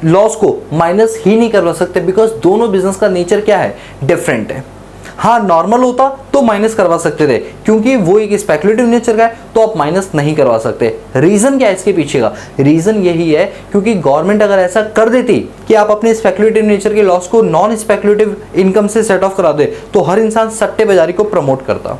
लॉस को माइनस ही नहीं करवा सकते, बिकॉज दोनों बिजनेस का नेचर क्या है? डिफरेंट है। हाँ, नॉर्मल होता तो माइनस करवा सकते थे, क्योंकि वो एक स्पेक्युलेटिव नेचर का है तो आप माइनस नहीं करवा सकते। रीजन क्या है इसके पीछे का? रीजन यही है क्योंकि गवर्नमेंट अगर ऐसा कर देती कि आप अपने स्पेक्युलेटिव नेचर के लॉस को नॉन स्पेक्युलेटिव इनकम से सेट ऑफ करा दे तो हर इंसान सट्टेबाजी को प्रमोट करता।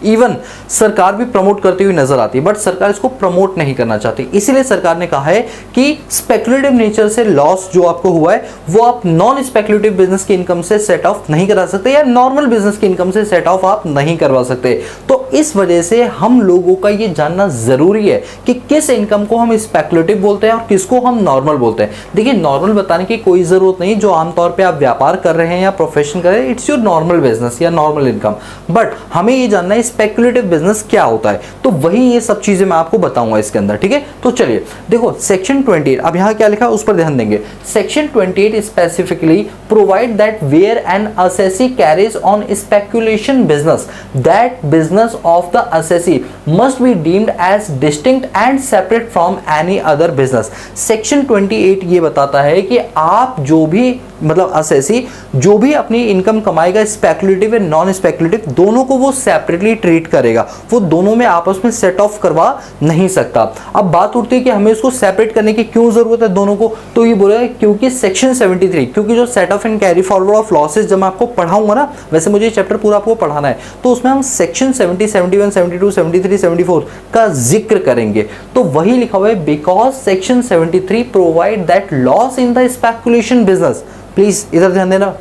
इवन सरकार भी प्रमोट करती हुई नजर आती है, बट सरकार इसको प्रमोट नहीं करना चाहती। इसीलिए सरकार ने कहा है कि स्पेक्युलेटिव नेचर से लॉस जो आपको हुआ है वो आप नॉन स्पेक्युलेटिव बिजनेस की इनकम से सेट ऑफ नहीं करा सकते या नॉर्मल बिजनेस की इनकम से सेट ऑफ आप नहीं करवा सकते। तो इस वजह से हम लोगों का ये जानना जरूरी है कि किस इनकम को हम स्पेक्युलेटिव बोलते हैं और किसको हम नॉर्मल बोलते हैं। देखिए, नॉर्मल बताने की कोई जरूरत नहीं, जो आमतौर पर आप व्यापार कर रहे हैं या प्रोफेशन कर रहे हैं, इट्स योर नॉर्मल बिजनेस या नॉर्मल इनकम। बट हमें ये जानना है स्पेक्युलेटिव बिजनेस क्या होता है, तो वही ये सब चीजें मैं आपको बताऊंगा इसके अंदर, ठीक है। तो चलिए देखो सेक्शन 28, अब यहां क्या लिखा है उस पर ध्यान देंगे। Section 28 specifically provide that where an assessee carries on speculation business, that business of the assessee must be deemed as distinct and separate from any other business. Section 28 ये बताता है कि आप जो भी मतलब असेसी जो भी अपनी इनकम कमाएगा स्पेक्युलेटिव एंड नॉन स्पेक्युलेटिव दोनों को वो सेपरेटली ट्रीट करेगा, वो दोनों में आपस में सेट ऑफ करवा नहीं सकता। अब बात उठती है कि हमें इसको सेपरेट करने की क्यों जरूरत है दोनों को, तो ये बोला है क्योंकि सेक्शन 73, क्योंकि जो set of and carry forward of losses जब मैं आपको पढ़ाऊंगा ना, वैसे मुझे चैप्टर पूरा आपको पढ़ाना है, तो उसमें हम सेक्शन 70, 71, 72, 73, 74 का जिक्र करेंगे। तो वही लिखा हुआ है because section 73 provide that loss in the speculation business, please इधर ध्यान देना,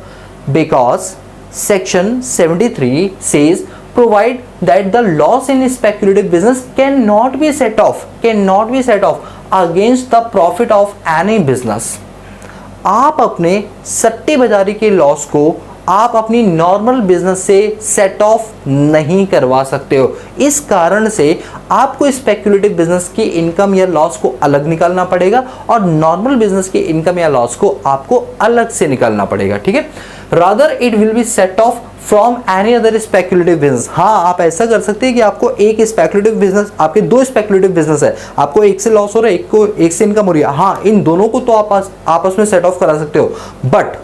because section 73 says provide that the loss in speculative business cannot be set off against the profit of any business. आप अपने सट्टे बाजारी के लॉस को आप अपनी नॉर्मल बिजनेस से सेट ऑफ नहीं करवा सकते हो। इस कारण से आपको स्पेक्युलेटिव बिजनेस की इनकम या लॉस को अलग निकालना पड़ेगा और नॉर्मल बिजनेस की इनकम या लॉस को आपको अलग से निकालना पड़ेगा, ठीक है। Rather it will be set of from any other speculative business. हाँ, आप ऐसा कर सकते हैं कि आपको एक स्पेक्युलेटिव बिजनेस, आपके दो स्पेक्युलेटिव बिजनेस है, आपको एक से लॉस हो रहा है, एक से इनकम हो रही है, हाँ, इन दोनों को तो आप आपस में सेट ऑफ करा सकते हो, बट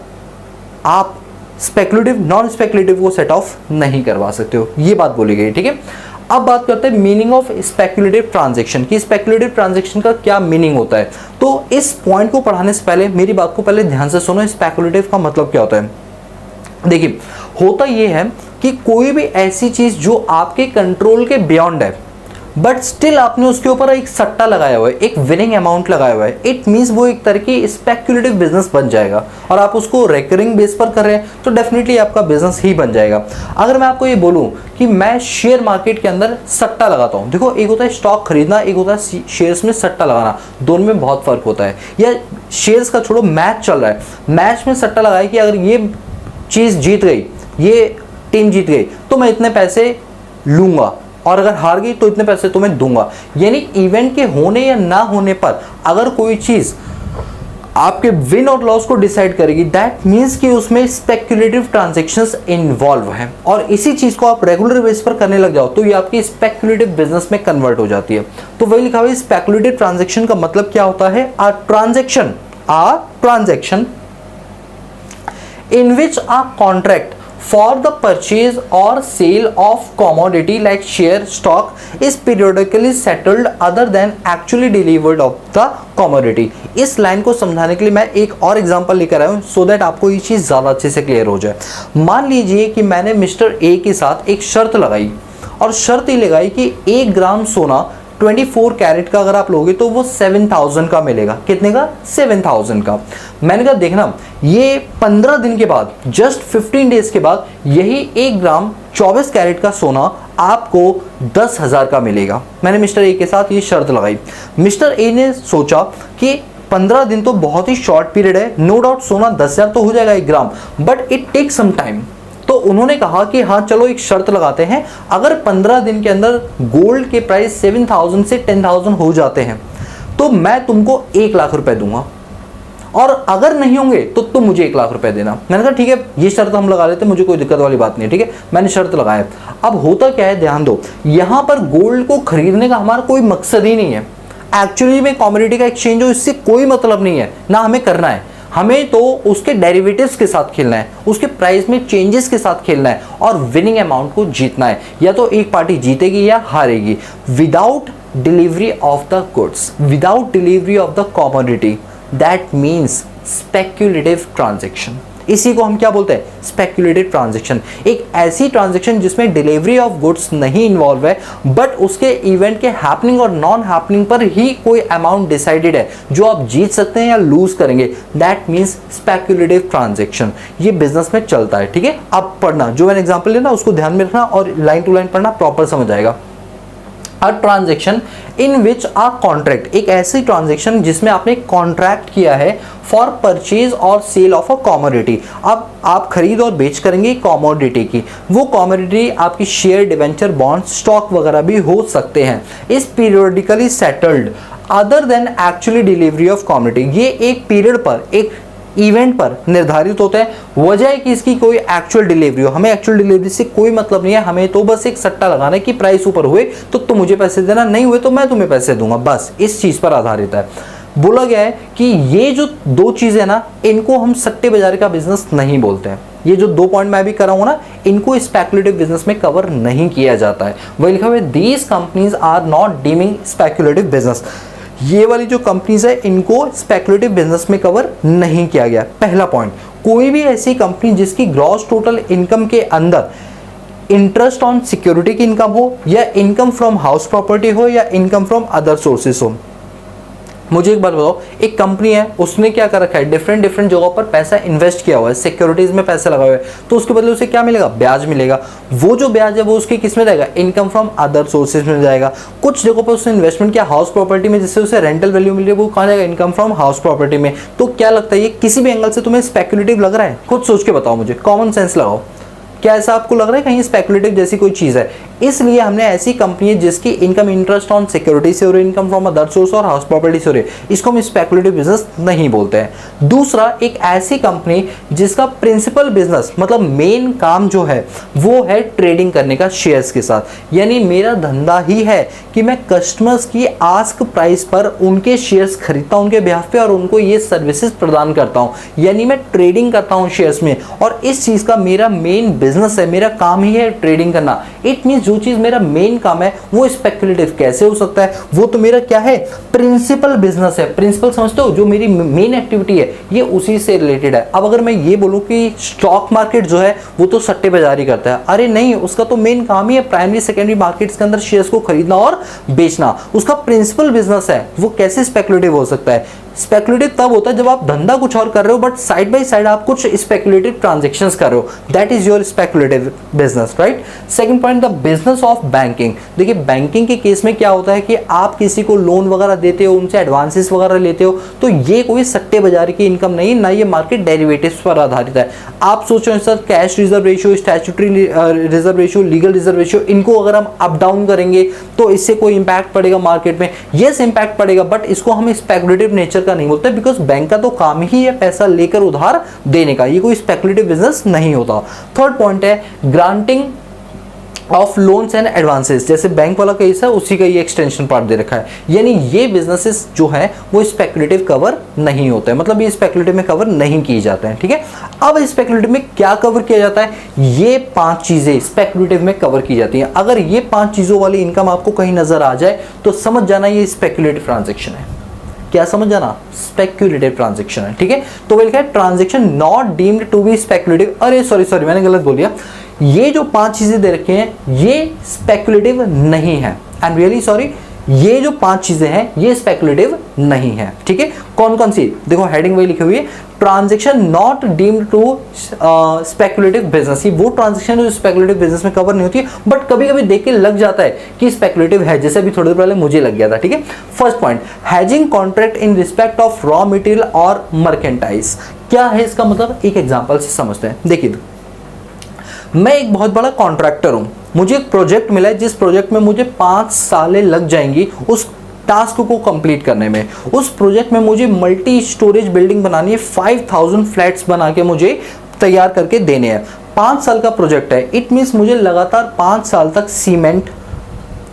आप स्पेक्युलेटिव नॉन स्पेक्युलेटिव को सेट ऑफ नहीं करवा सकते हो। ये बात बोली गई, ठीक है। अब बात करते हैं मीनिंग ऑफ स्पेक्युलेटिव ट्रांजैक्शन की स्पेक्युलेटिव ट्रांजैक्शन का क्या मीनिंग होता है। तो इस पॉइंट को पढ़ाने से पहले मेरी बात को पहले ध्यान से सुनो। स्पेक्युलेटिव का मतलब क्या होता है? देखिए, होता यह है कि कोई भी ऐसी चीज जो आपके कंट्रोल के बियॉन्ड है, बट स्टिल आपने उसके ऊपर एक सट्टा लगाया हुआ है, एक विनिंग अमाउंट लगाया हुआ है, इट मींस वो एक तरह की स्पेक्युलेटिव बिजनेस बन जाएगा। और आप उसको रिकरिंग बेस पर कर रहे हैं तो डेफिनेटली आपका बिजनेस ही बन जाएगा। अगर मैं आपको ये बोलूं कि मैं शेयर मार्केट के अंदर सट्टा लगाता हूं, देखो, एक होता है स्टॉक खरीदना, एक होता है शेयर्स में सट्टा लगाना, दोनों में बहुत फर्क होता है। या शेयर्स का छोड़ो, मैच चल रहा है, मैच में सट्टा लगाया कि अगर ये चीज जीत गई, ये टीम जीत गई तो मैं इतने पैसे लूंगा, और अगर हार गई तो इतने पैसे तुम्हें दूंगा। यानी इवेंट के होने या ना होने पर अगर कोई चीज आपके विन और लॉस को डिसाइड करेगी, दैट मीन्स कि उसमें स्पेक्युलेटिव ट्रांजैक्शंस इन्वॉल्व है। और इसी चीज को आप रेगुलर बेस पर करने लग जाओ तो ये आपकी स्पेक्युलेटिव बिजनेस में कन्वर्ट हो जाती है। तो वही लिखा हुआ है, स्पेक्युलेटिव ट्रांजैक्शन का मतलब क्या होता है? आ transaction in which a contract for the purchase or sale of commodity like share stock is periodically settled other than actually delivered of the commodity। इस लाइन को समझाने के लिए मैं एक और एग्जांपल लेकर आया हूं सो दैट आपको ये चीज ज्यादा अच्छे से क्लियर हो जाए। मान लीजिए कि मैंने मिस्टर ए के साथ एक शर्त लगाई, और शर्त ये लगाई कि 1 ग्राम सोना 24 कैरेट का अगर आप लोगे तो वो 7000 का मिलेगा। कितने का? 7000 का। मैंने कहा देखना, ये 15 दिन के बाद, जस्ट 15 डेज के बाद, यही 1 ग्राम 24 कैरेट का सोना आपको 10,000 का मिलेगा। मैंने मिस्टर ए के साथ ये शर्त लगाई। मिस्टर ए ने सोचा कि 15 दिन तो बहुत ही शॉर्ट पीरियड है, नो डाउट सोना 10,000 तो हो जाएगा 1 ग्राम, but it take some time. तो उन्होंने कहा कि हाँ चलो एक शर्त लगाते हैं, अगर 15 दिन के अंदर गोल्ड के प्राइस 7,000 से 10,000 हो जाते हैं तो मैं तुमको 1 लाख रुपए दूंगा, और अगर नहीं होंगे तो तुम मुझे 1 लाख रुपए देना। मैंने कहा ठीक है, ये शर्त हम लगा लेते हैं, मुझे कोई दिक्कत वाली बात नहीं है, ठीक है। मैंने शर्त लगाया। अब होता क्या है, ध्यान दो, यहां पर गोल्ड को खरीदने का हमारा कोई मकसद ही नहीं है। एक्चुअली में कमोडिटी का एक्सचेंज हो, इससे कोई मतलब नहीं है, ना हमें करना है। हमें तो उसके डेरिवेटिव्स के साथ खेलना है, उसके प्राइस में चेंजेस के साथ खेलना है, और विनिंग अमाउंट को जीतना है। या तो एक पार्टी जीतेगी या हारेगी। Without delivery of the goods, without delivery of the commodity, that means speculative transaction. इसी को हम क्या बोलते हैं? Speculative transaction. एक ऐसी ट्रांजैक्शन जिसमें डिलीवरी ऑफ गुड्स नहीं इन्वॉल्व है, बट उसके इवेंट के हैपनिंग और नॉन हैपनिंग पर ही कोई अमाउंट डिसाइडेड है जो आप जीत सकते हैं या लूज करेंगे। That means speculative transaction. ये बिजनेस में चलता है, ठीक है। अब पढ़ना, जो मैंने एग्जाम्पल लिया ना उसको ध्यान में रखना और लाइन टू लाइन पढ़ना, प्रॉपर समझ आएगा। A transaction in which a contract, एक ऐसी ट्रांजेक्शन जिसमें आपने कॉन्ट्रैक्ट किया है फॉर परचेज और सेल ऑफ अ कॉमोडिटी। अब आप खरीद और बेच करेंगे कॉमोडिटी की, वो कॉमोडिटी आपकी शेयर, डिवेंचर, बॉन्ड, स्टॉक वगैरह भी हो सकते हैं। इस periodically settled other than actually delivery of commodity, ये एक पीरियड पर, एक इवेंट पर निर्धारित होता है। वजह है कि इसकी कोई एक्चुअल डिलीवरी हो, हमें एक्चुअल डिलीवरी से कोई मतलब नहीं है, हमें तो बस एक सट्टा लगाना है कि प्राइस ऊपर हुए तो तुम मुझे पैसे देना, नहीं हुए तो मैं तुम्हें पैसे दूंगा, बस इस चीज पर आधारित है। बोला गया है कि ये जो दो चीजें ना, इनको हम सट्टे बाजार का बिजनेस नहीं बोलते हैं। ये जो 2 पॉइंट मैं भी कर रहा हूं ना, इनको स्पेक्युलेटिव बिजनेस में कवर नहीं किया जाता है। वही लिखा हुआ है, these companies are not deeming speculative business. ये वाली जो कंपनीज है इनको स्पेक्युलेटिव बिजनेस में कवर नहीं किया गया। पहला पॉइंट, कोई भी ऐसी कंपनी जिसकी ग्रॉस टोटल इनकम के अंदर इंटरेस्ट ऑन सिक्योरिटी की इनकम हो, या इनकम फ्रॉम हाउस प्रॉपर्टी हो, या इनकम फ्रॉम अदर सोर्सेस हो। मुझे एक बात बताओ, एक कंपनी है, उसने क्या कर रखा है, डिफरेंट डिफरेंट जगहों पर पैसा इन्वेस्ट किया हुआ है, सिक्योरिटीज में पैसा लगा हुआ है, तो उसके बदले उसे क्या मिलेगा, ब्याज मिलेगा। वो जो ब्याज है वो उसकी किस में जाएगा, इनकम फ्रॉम अदर सोर्सेज में जाएगा। कुछ जगहों पर उसने इन्वेस्टमेंट किया हाउस प्रॉपर्टी में, जिससे उसे रेंटल वैल्यू मिल रही है, वो कहाँ जाएगा, इनकम फ्रॉम हाउस प्रॉपर्टी में। तो क्या लगता है, ये किसी भी एंगल से तुम्हें स्पेक्युलेटिव लग रहा है? खुद सोच के बताओ मुझे, कॉमन सेंस लगाओ, क्या ऐसा आपको लग रहा है कहीं स्पेक्युलेटिव जैसी कोई चीज है? इसलिए हमने ऐसी कंपनी जिसकी इनकम इंटरेस्ट ऑन सिक्योरिटी से हो रही है, इनकम फ्रॉम अदर सोर्स और हाउस प्रॉपर्टी से हो रही है, इसको हम स्पेक्युलेटिव बिजनेस नहीं बोलते हैं। दूसरा, एक ऐसी कंपनी जिसका प्रिंसिपल बिजनेस मतलब मेन काम जो है वो है ट्रेडिंग करने का शेयर्स के साथ, यानी मेरा धंधा ही है कि मैं कस्टमर्स की आस्क प्राइस पर उनके शेयर्स खरीदता हूं उनके बिहाफ पे और उनको ये सर्विसेज प्रदान करता हूं, यानी मैं ट्रेडिंग करता हूं शेयर्स में, और इस चीज का मेरा मेन बिजनेस है, मेरा काम ही है ट्रेडिंग करना। इट मींस जो चीज मेरा मेन काम है वो स्पेक्युलेटिव कैसे हो सकता है? वो तो मेरा क्या है, प्रिंसिपल बिजनेस है। प्रिंसिपल समझते हो, जो मेरी मेन एक्टिविटी है ये उसी से रिलेटेड है। अब अगर मैं ये बोलूं कि स्टॉक मार्केट जो है वो तो सट्टेबाजी करता है, अरे नहीं, उसका तो मेन काम ही है प्राइमरी सेकेंडरी मार्केट्स के अंदर शेयर्स को खरीदना और बेचना, उसका प्रिंसिपल बिजनेस है। वो कैसे स्पेक्युलेटिव हो सकता है? स्पेक्युलेटिव तब होता है जब आप धंधा कुछ और कर रहे हो बट साइड बाय साइड आप कुछ स्पेक्युलेटिव ट्रांजैक्शंस कर रहे हो, that is your speculative business, right. Second point, the business of banking. देखिए बैंकिंग के केस में क्या होता है कि आप किसी को लोन वगैरह देते हो, उनसे एडवांसेस वगैरह लेते हो, तो ये कोई सट्टे बाजार की इनकम नहीं, ना ये मार्केट डेरिवेटिव्स पर आधारित है। आप सोचो sir, cash reserve ratio, statutory reserve ratio, legal reserve ratio, इनको अगर हम अप डाउन करेंगे तो इससे कोई इंपैक्ट पड़ेगा मार्केट में? यस, इंपैक्ट पड़ेगा, बट इसको हम स्पेक्युलेटिव नेचर का नहीं बोलते, बिकॉज बैंक का तो काम ही है पैसा लेकर उधार देने का, ये कोई स्पेक्युलेटिव बिजनेस नहीं होता। थर्ड पॉइंट है granting of loans and advances. जैसे बैंक वाला केस है उसी का ये एक्सटेंशन पार्ट दे रखा है, यानी ये बिजनेसेस जो है वो स्पेक्युलेटिव कवर नहीं होते हैं, मतलब ये स्पेक्युलेटिव में कवर नहीं किए जाते हैं, ठीक है। अब स्पेक्युलेटिव में क्या कवर किया जाता है? ये 5 चीजें स्पेक्युलेटिव में कवर की जाती हैं। अगर ये 5 चीजों वाली इनकम आपको कहीं नजर आ जाए तो समझ जाना ये स्पेक्युलेटिव ट्रांजेक्शन है। क्या समझ जाना? स्पेक्युलेटिव ट्रांजैक्शन है, ठीक है। तो वो लिखा है transaction not deemed to be speculative. अरे सॉरी मैंने गलत बोल दिया। ये जो 5 चीजें दे रखी हैं ये स्पेक्युलेटिव नहीं है, आई एम रियली सॉरी, ये जो 5 चीजें हैं ये स्पेक्युलेटिव नहीं है, ठीक है। कौन कौन सी? देखो हेडिंग वही लिखी हुई है, transaction not deemed to speculative business. ये वो ट्रांजैक्शन जो स्पेक्युलेटिव बिजनेस में कवर नहीं होती है, बट कभी कभी देख के लग जाता है कि स्पेक्युलेटिव है, जैसे अभी थोड़ी देर पहले मुझे लग गया था, ठीक है। First point, hedging contract in respect of raw material और मर्केंटाइज। क्या है इसका मतलब? एक एग्जांपल से समझते हैं। देखिए, मैं एक बहुत बड़ा कॉन्ट्रैक्टर हूं, मुझे एक प्रोजेक्ट मिला है जिस प्रोजेक्ट में मुझे 5 सालें लग जाएंगी उस टास्क को कंप्लीट करने में। उस प्रोजेक्ट में मुझे मल्टी स्टोरेज बिल्डिंग बनानी है, 5000 फ्लैट्स बना के मुझे तैयार करके देने हैं। 5 साल का प्रोजेक्ट है, इट मीन्स मुझे लगातार 5 साल तक सीमेंट,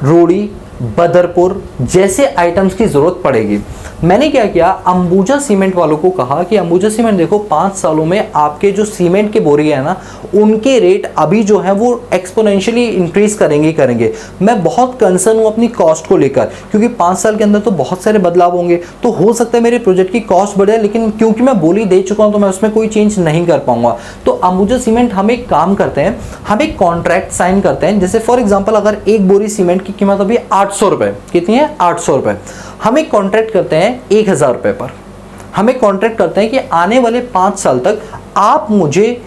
रोड़ी, बदरपुर जैसे आइटम्स की जरूरत पड़ेगी। मैंने क्या किया, अंबुजा सीमेंट वालों को कहा कि अंबुजा सीमेंट देखो 5 सालों में आपके जो सीमेंट के बोरी है ना उनके रेट अभी जो है वो एक्सपोनेंशियली इंक्रीज करेंगे। मैं बहुत कंसर्न हूँ अपनी कॉस्ट को लेकर, क्योंकि 5 साल के अंदर तो बहुत सारे बदलाव होंगे, तो हो सकता है मेरे प्रोजेक्ट की कॉस्ट बढ़े, लेकिन क्योंकि मैं बोली दे चुका हूँ तो मैं उसमें कोई चेंज नहीं कर पाऊंगा। तो अंबुजा सीमेंट हम एक काम करते हैं, हम एक कॉन्ट्रैक्ट साइन करते हैं। जैसे फॉर एग्जाम्पल अगर एक बोरी सीमेंट की कीमत अभी 800 रुपए, कितनी है? 800 रुपए। हम एक कॉन्ट्रैक्ट करते हैं 1000 रुपए पर। हम एक कॉन्ट्रैक्ट करते हैं कि आने वाले 5 साल तक आप मुझे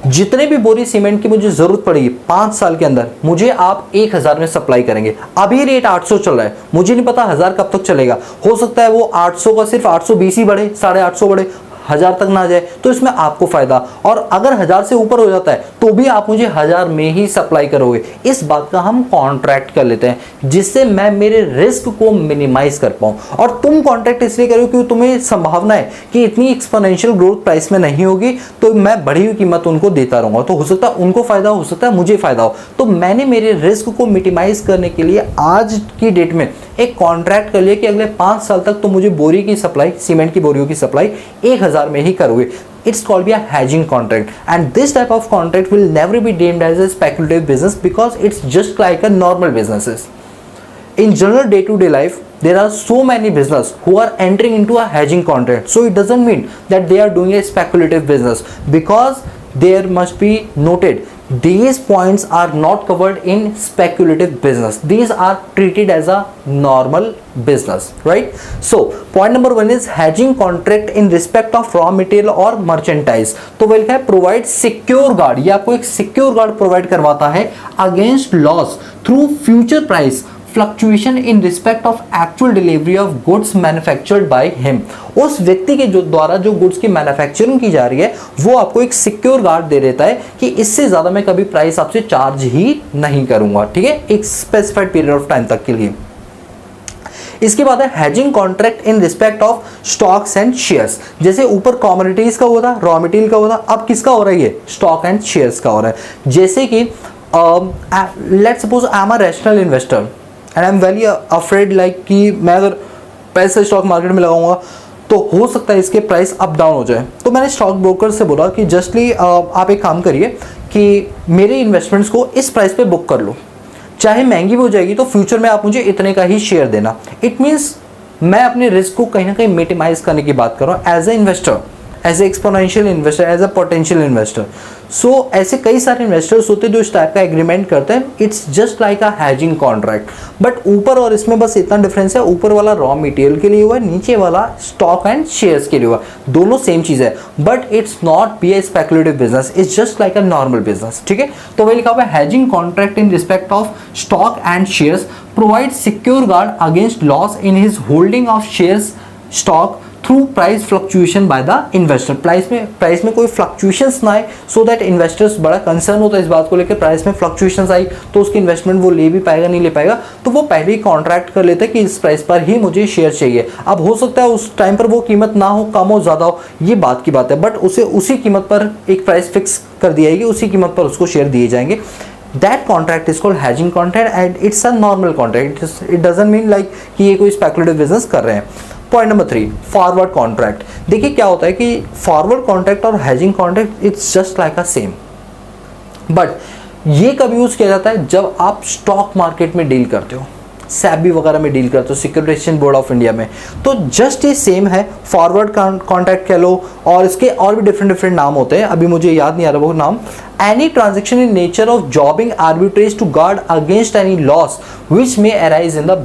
जितने भी बोरी सीमेंट की मुझे जरूरत पड़ेगी 5 साल के अंदर मुझे आप 1000 में सप्लाई करेंगे। अभी रेट 800 चल रहा है, मुझे नहीं पता 1000 कब तक चलेगा, हो सकता है वो 800 का सिर्फ 820 ही बढ़े, 850 बढ़े, 1000 तक ना जाए, तो इसमें आपको फायदा। और अगर 1000 से ऊपर हो जाता है तो भी आप मुझे 1000 में ही सप्लाई करोगे। इस बात का हम कॉन्ट्रैक्ट कर लेते हैं जिससे मैं मेरे रिस्क को मिनिमाइज कर पाऊं। और तुम कॉन्ट्रैक्ट इसलिए करो क्योंकि तुम्हें संभावना है कि इतनी एक्सपोनेंशियल ग्रोथ प्राइस में नहीं होगी, तो मैं बढ़ी हुई कीमत उनको देता रहूंगा, तो हो सकता है उनको फायदा हो सकता है मुझे फायदा हो। तो मैंने मेरे रिस्क को मिनिमाइज करने के लिए आज की डेट में एक कॉन्ट्रैक्ट कर लिया कि अगले 5 साल तक तो मुझे बोरी की सप्लाई, सीमेंट की बोरियों की सप्लाई 1000 में ही करोगे। It's called a hedging contract, and this type of contract will never be deemed as a speculative business because it's just like a normal businesses. In general day-to-day life, there are so many business who are entering into a hedging contract. So it doesn't mean that they are doing a speculative business, because there must be noted these points are not covered in speculative business. These are treated as a normal business, right? So point number 1 is hedging contract in respect of raw material और merchandise. तो वो लिखा है provide secure guard, ये आपको एक secure guard provide करवाता है against loss through future price fluctuation in respect of actual delivery of goods manufactured by him. उस व्यक्ति के जो द्वारा जो गुड्स की मैन्युफैक्चरिंग की जा रही है वो आपको एक सिक्योर गार्ड दे देता है कि इससे ज्यादा मैं कभी प्राइस आपसे चार्ज ही नहीं करूंगा, ठीक है, एक स्पेसिफाइड पीरियड ऑफ टाइम तक के लिए। इसके बाद है hedging contract in respect of stocks and shares. जैसे ऊपर कमोडिटीज का हुआ था, रॉ मटेरियल का हुआ था, अब किसका हो रहा है, ये स्टॉक एंड शेयर्स का हो रहा है। जैसे कि let's suppose I am a rational investor and I am very afraid like कि मैं अगर पैसे स्टॉक मार्केट में लगाऊंगा तो हो सकता है इसके प्राइस अप डाउन हो जाए। तो मैंने स्टॉक ब्रोकर से बोला कि जस्टली आप एक काम करिए कि मेरे इन्वेस्टमेंट्स को इस प्राइस पे बुक कर लो, चाहे महंगी भी हो जाएगी तो फ्यूचर में आप मुझे इतने का ही शेयर देना। इट मीन्स मैं अपने रिस्क को कहीं ना कहीं मिनिमाइज करने की बात कर रहा हूँ as a investor, as a exponential investor, as a potential investor. So ऐसे कई सारे इन्वेस्टर्स होते हैं जो इस टाइप का एग्रीमेंट करते हैं। It's just like a hedging contract, but ऊपर और इसमें बस इतना डिफरेंस है, ऊपर वाला रॉ मटेरियल के लिए हुआ है, नीचे वाला स्टॉक एंड शेयर्स के लिए हुआ, दोनों सेम चीज है, but it's not be A speculative business, it's just like a normal business, ठीक है। तो वही लिखा हुआ है hedging contract in respect of stock and shares provide secure guard against loss in his holding of shares stock through price fluctuation by the investor. Price में कोई fluctuations ना आए, सो दैट इन्वेस्टर्स बड़ा कंसर्न होता है इस बात को लेकर, प्राइस में फ्लक्चुएशंस आई तो उसकी इन्वेस्टमेंट वो ले भी पाएगा नहीं ले पाएगा, तो वो पहले ही कॉन्ट्रैक्ट कर लेते हैं कि इस प्राइस पर ही मुझे शेयर चाहिए। अब हो सकता है उस टाइम पर वो कीमत ना हो, कम हो, ज़्यादा हो, ये बात की बात है, बट उसे उसी कीमत पर एक प्राइस फिक्स कर दी जाएगी, उसी कीमत पर उसको शेयर दिए जाएंगे। That contract is called hedging contract and it's a normal contract. It doesn't mean like कि ये कोई speculative business कर रहे हैं। Point number 3, forward contract. देखिए क्या होता है कि फॉरवर्ड कॉन्ट्रैक्ट और hedging contract it's just like a same, but ये कब यूज किया जाता है जब आप स्टॉक मार्केट में डील करते हो, सैबी वगैरह में डील करते हो, सिक्योरिटाइजेशन बोर्ड ऑफ इंडिया में, तो जस्ट ये सेम है। फॉरवर्ड कॉन्ट्रैक्ट कह लो, और इसके और भी डिफरेंट नाम होते हैं, अभी मुझे याद नहीं आ रहा वो नाम। Any transaction in nature of jobbing arbitrage to guard against any loss which may arise in the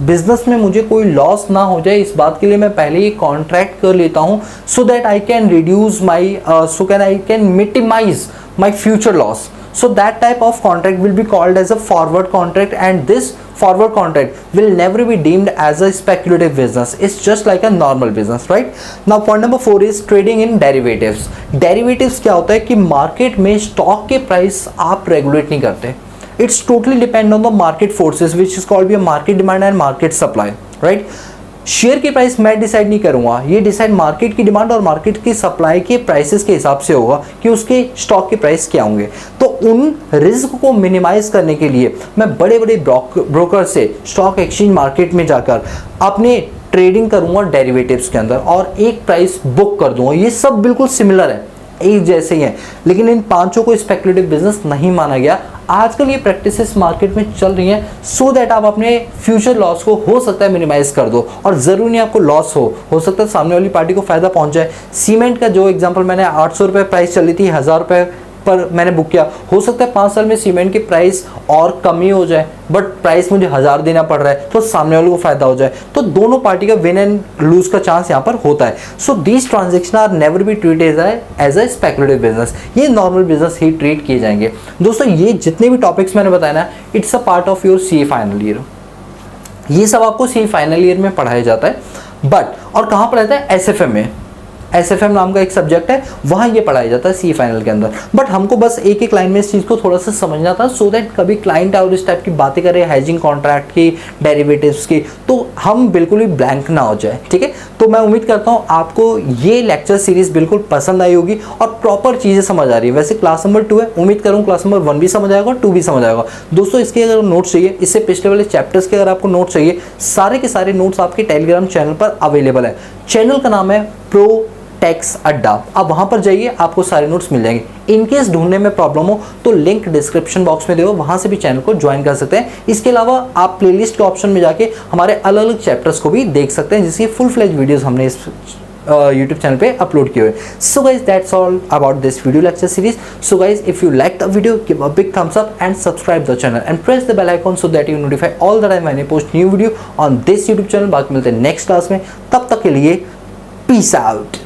business में मुझे कोई लॉस ना हो जाए, इस बात के लिए मैं पहले ही कॉन्ट्रैक्ट कर लेता हूँ, so that I can reduce my I can minimize my future loss. So that type of contract will be called as a forward contract, and this forward contract will never be deemed as a speculative business. It's just like a normal business, right? Now point number 4 is trading in derivatives. Derivatives क्या होता है कि market में stock के price आप regulate नहीं करते. It's totally depend on the market forces, which is called be a market demand and market supply, right? Share की प्राइस मैं डिसाइड नहीं करूंगा, ये डिसाइड मार्केट की डिमांड और मार्केट की सप्लाई के प्राइसेस के हिसाब से होगा कि उसके स्टॉक के प्राइस क्या होंगे. तो उन रिस्क को मिनिमाइज करने के लिए मैं बड़े बड़े ब्रोकर से स्टॉक एक्सचेंज मार्केट में जाकर अपने ट्रेडिंग करूंगा डेरिवेटिव्स के अंदर और एक प्राइस बुक कर दूंगा. ये सब बिल्कुल सिमिलर है, एक जैसे ही है, लेकिन इन पांचों को स्पेकुलेटिव बिजनेस नहीं माना गया. आजकल ये प्रैक्टिसेस मार्केट में चल रही हैं सो दैट आप अपने फ्यूचर लॉस को हो सकता है मिनिमाइज कर दो, और ज़रूरी नहीं आपको लॉस हो सकता है सामने वाली पार्टी को फायदा पहुंच जाए. सीमेंट का जो एग्जांपल मैंने 800 रुपये प्राइस चली थी, 1000 रुपये पर मैंने बुक किया, हो सकता है 5 साल में सीमेंट की प्राइस और कमी हो जाए, बट प्राइस मुझे 1000 देना पड़ रहा है तो सामने वाले को फायदा हो जाए. तो दोनों पार्टी का विन एंड लूज का चांस यहाँ पर होता है. So these transaction are never be treated as a speculative business. ये नॉर्मल बिजनेस ही ट्रीट किए जाएंगे. दोस्तों ये जितने भी टॉपिक्स मैंने बताया ना, it's a part of your CA final year. ये सब आपको सीए फाइनल ईयर में पढ़ाया जाता है. बट और कहाँ पढ़ाता है? एसएफएम में. एसएफएम नाम का एक सब्जेक्ट है, वहाँ ये पढ़ाया जाता है सी फाइनल के अंदर. बट हमको बस एक एक लाइन में इस चीज़ को थोड़ा सा समझना था, सो दैट कभी क्लाइंट और इस टाइप की बातें करें हेजिंग कॉन्ट्रैक्ट की, डेरिवेटिव्स की, तो हम बिल्कुल भी ब्लैंक ना हो जाए. ठीक है, तो मैं उम्मीद करता हूँ आपको ये लेक्चर सीरीज बिल्कुल पसंद आई होगी और प्रॉपर चीज़ें समझ आ रही है. वैसे क्लास नंबर 2 है, उम्मीद करूँ क्लास नंबर 1 भी समझ आएगा, 2 भी समझ आएगा. दोस्तों इसके अगर नोट्स चाहिए, इससे पिछले वाले चैप्टर्स के अगर आपको नोट्स चाहिए, सारे के सारे नोट्स आपके टेलीग्राम चैनल पर अवेलेबल है. चैनल का नाम है प्रो टैक्स अड्डा. आप वहां पर जाइए, आपको सारे नोट्स मिल जाएंगे. इनकेस ढूंढने में प्रॉब्लम हो तो लिंक डिस्क्रिप्शन बॉक्स में देखो, वहां से भी चैनल को ज्वाइन कर सकते हैं. इसके अलावा आप प्लेलिस्ट के ऑप्शन में जाके हमारे अलग अलग चैप्टर्स को भी देख सकते हैं, जिसकी फुल फ्लेज वीडियोस हमने इस यूट्यूब चैनल पे अपलोड किए हुए। So guys that's all about this video lecture series. So guys if you like the video give a big thumbs up and subscribe the channel and press the bell icon so that you notify all the time when I post new video on this YouTube channel. बाकी मिलते हैं next class में, तब तक के लिए peace out.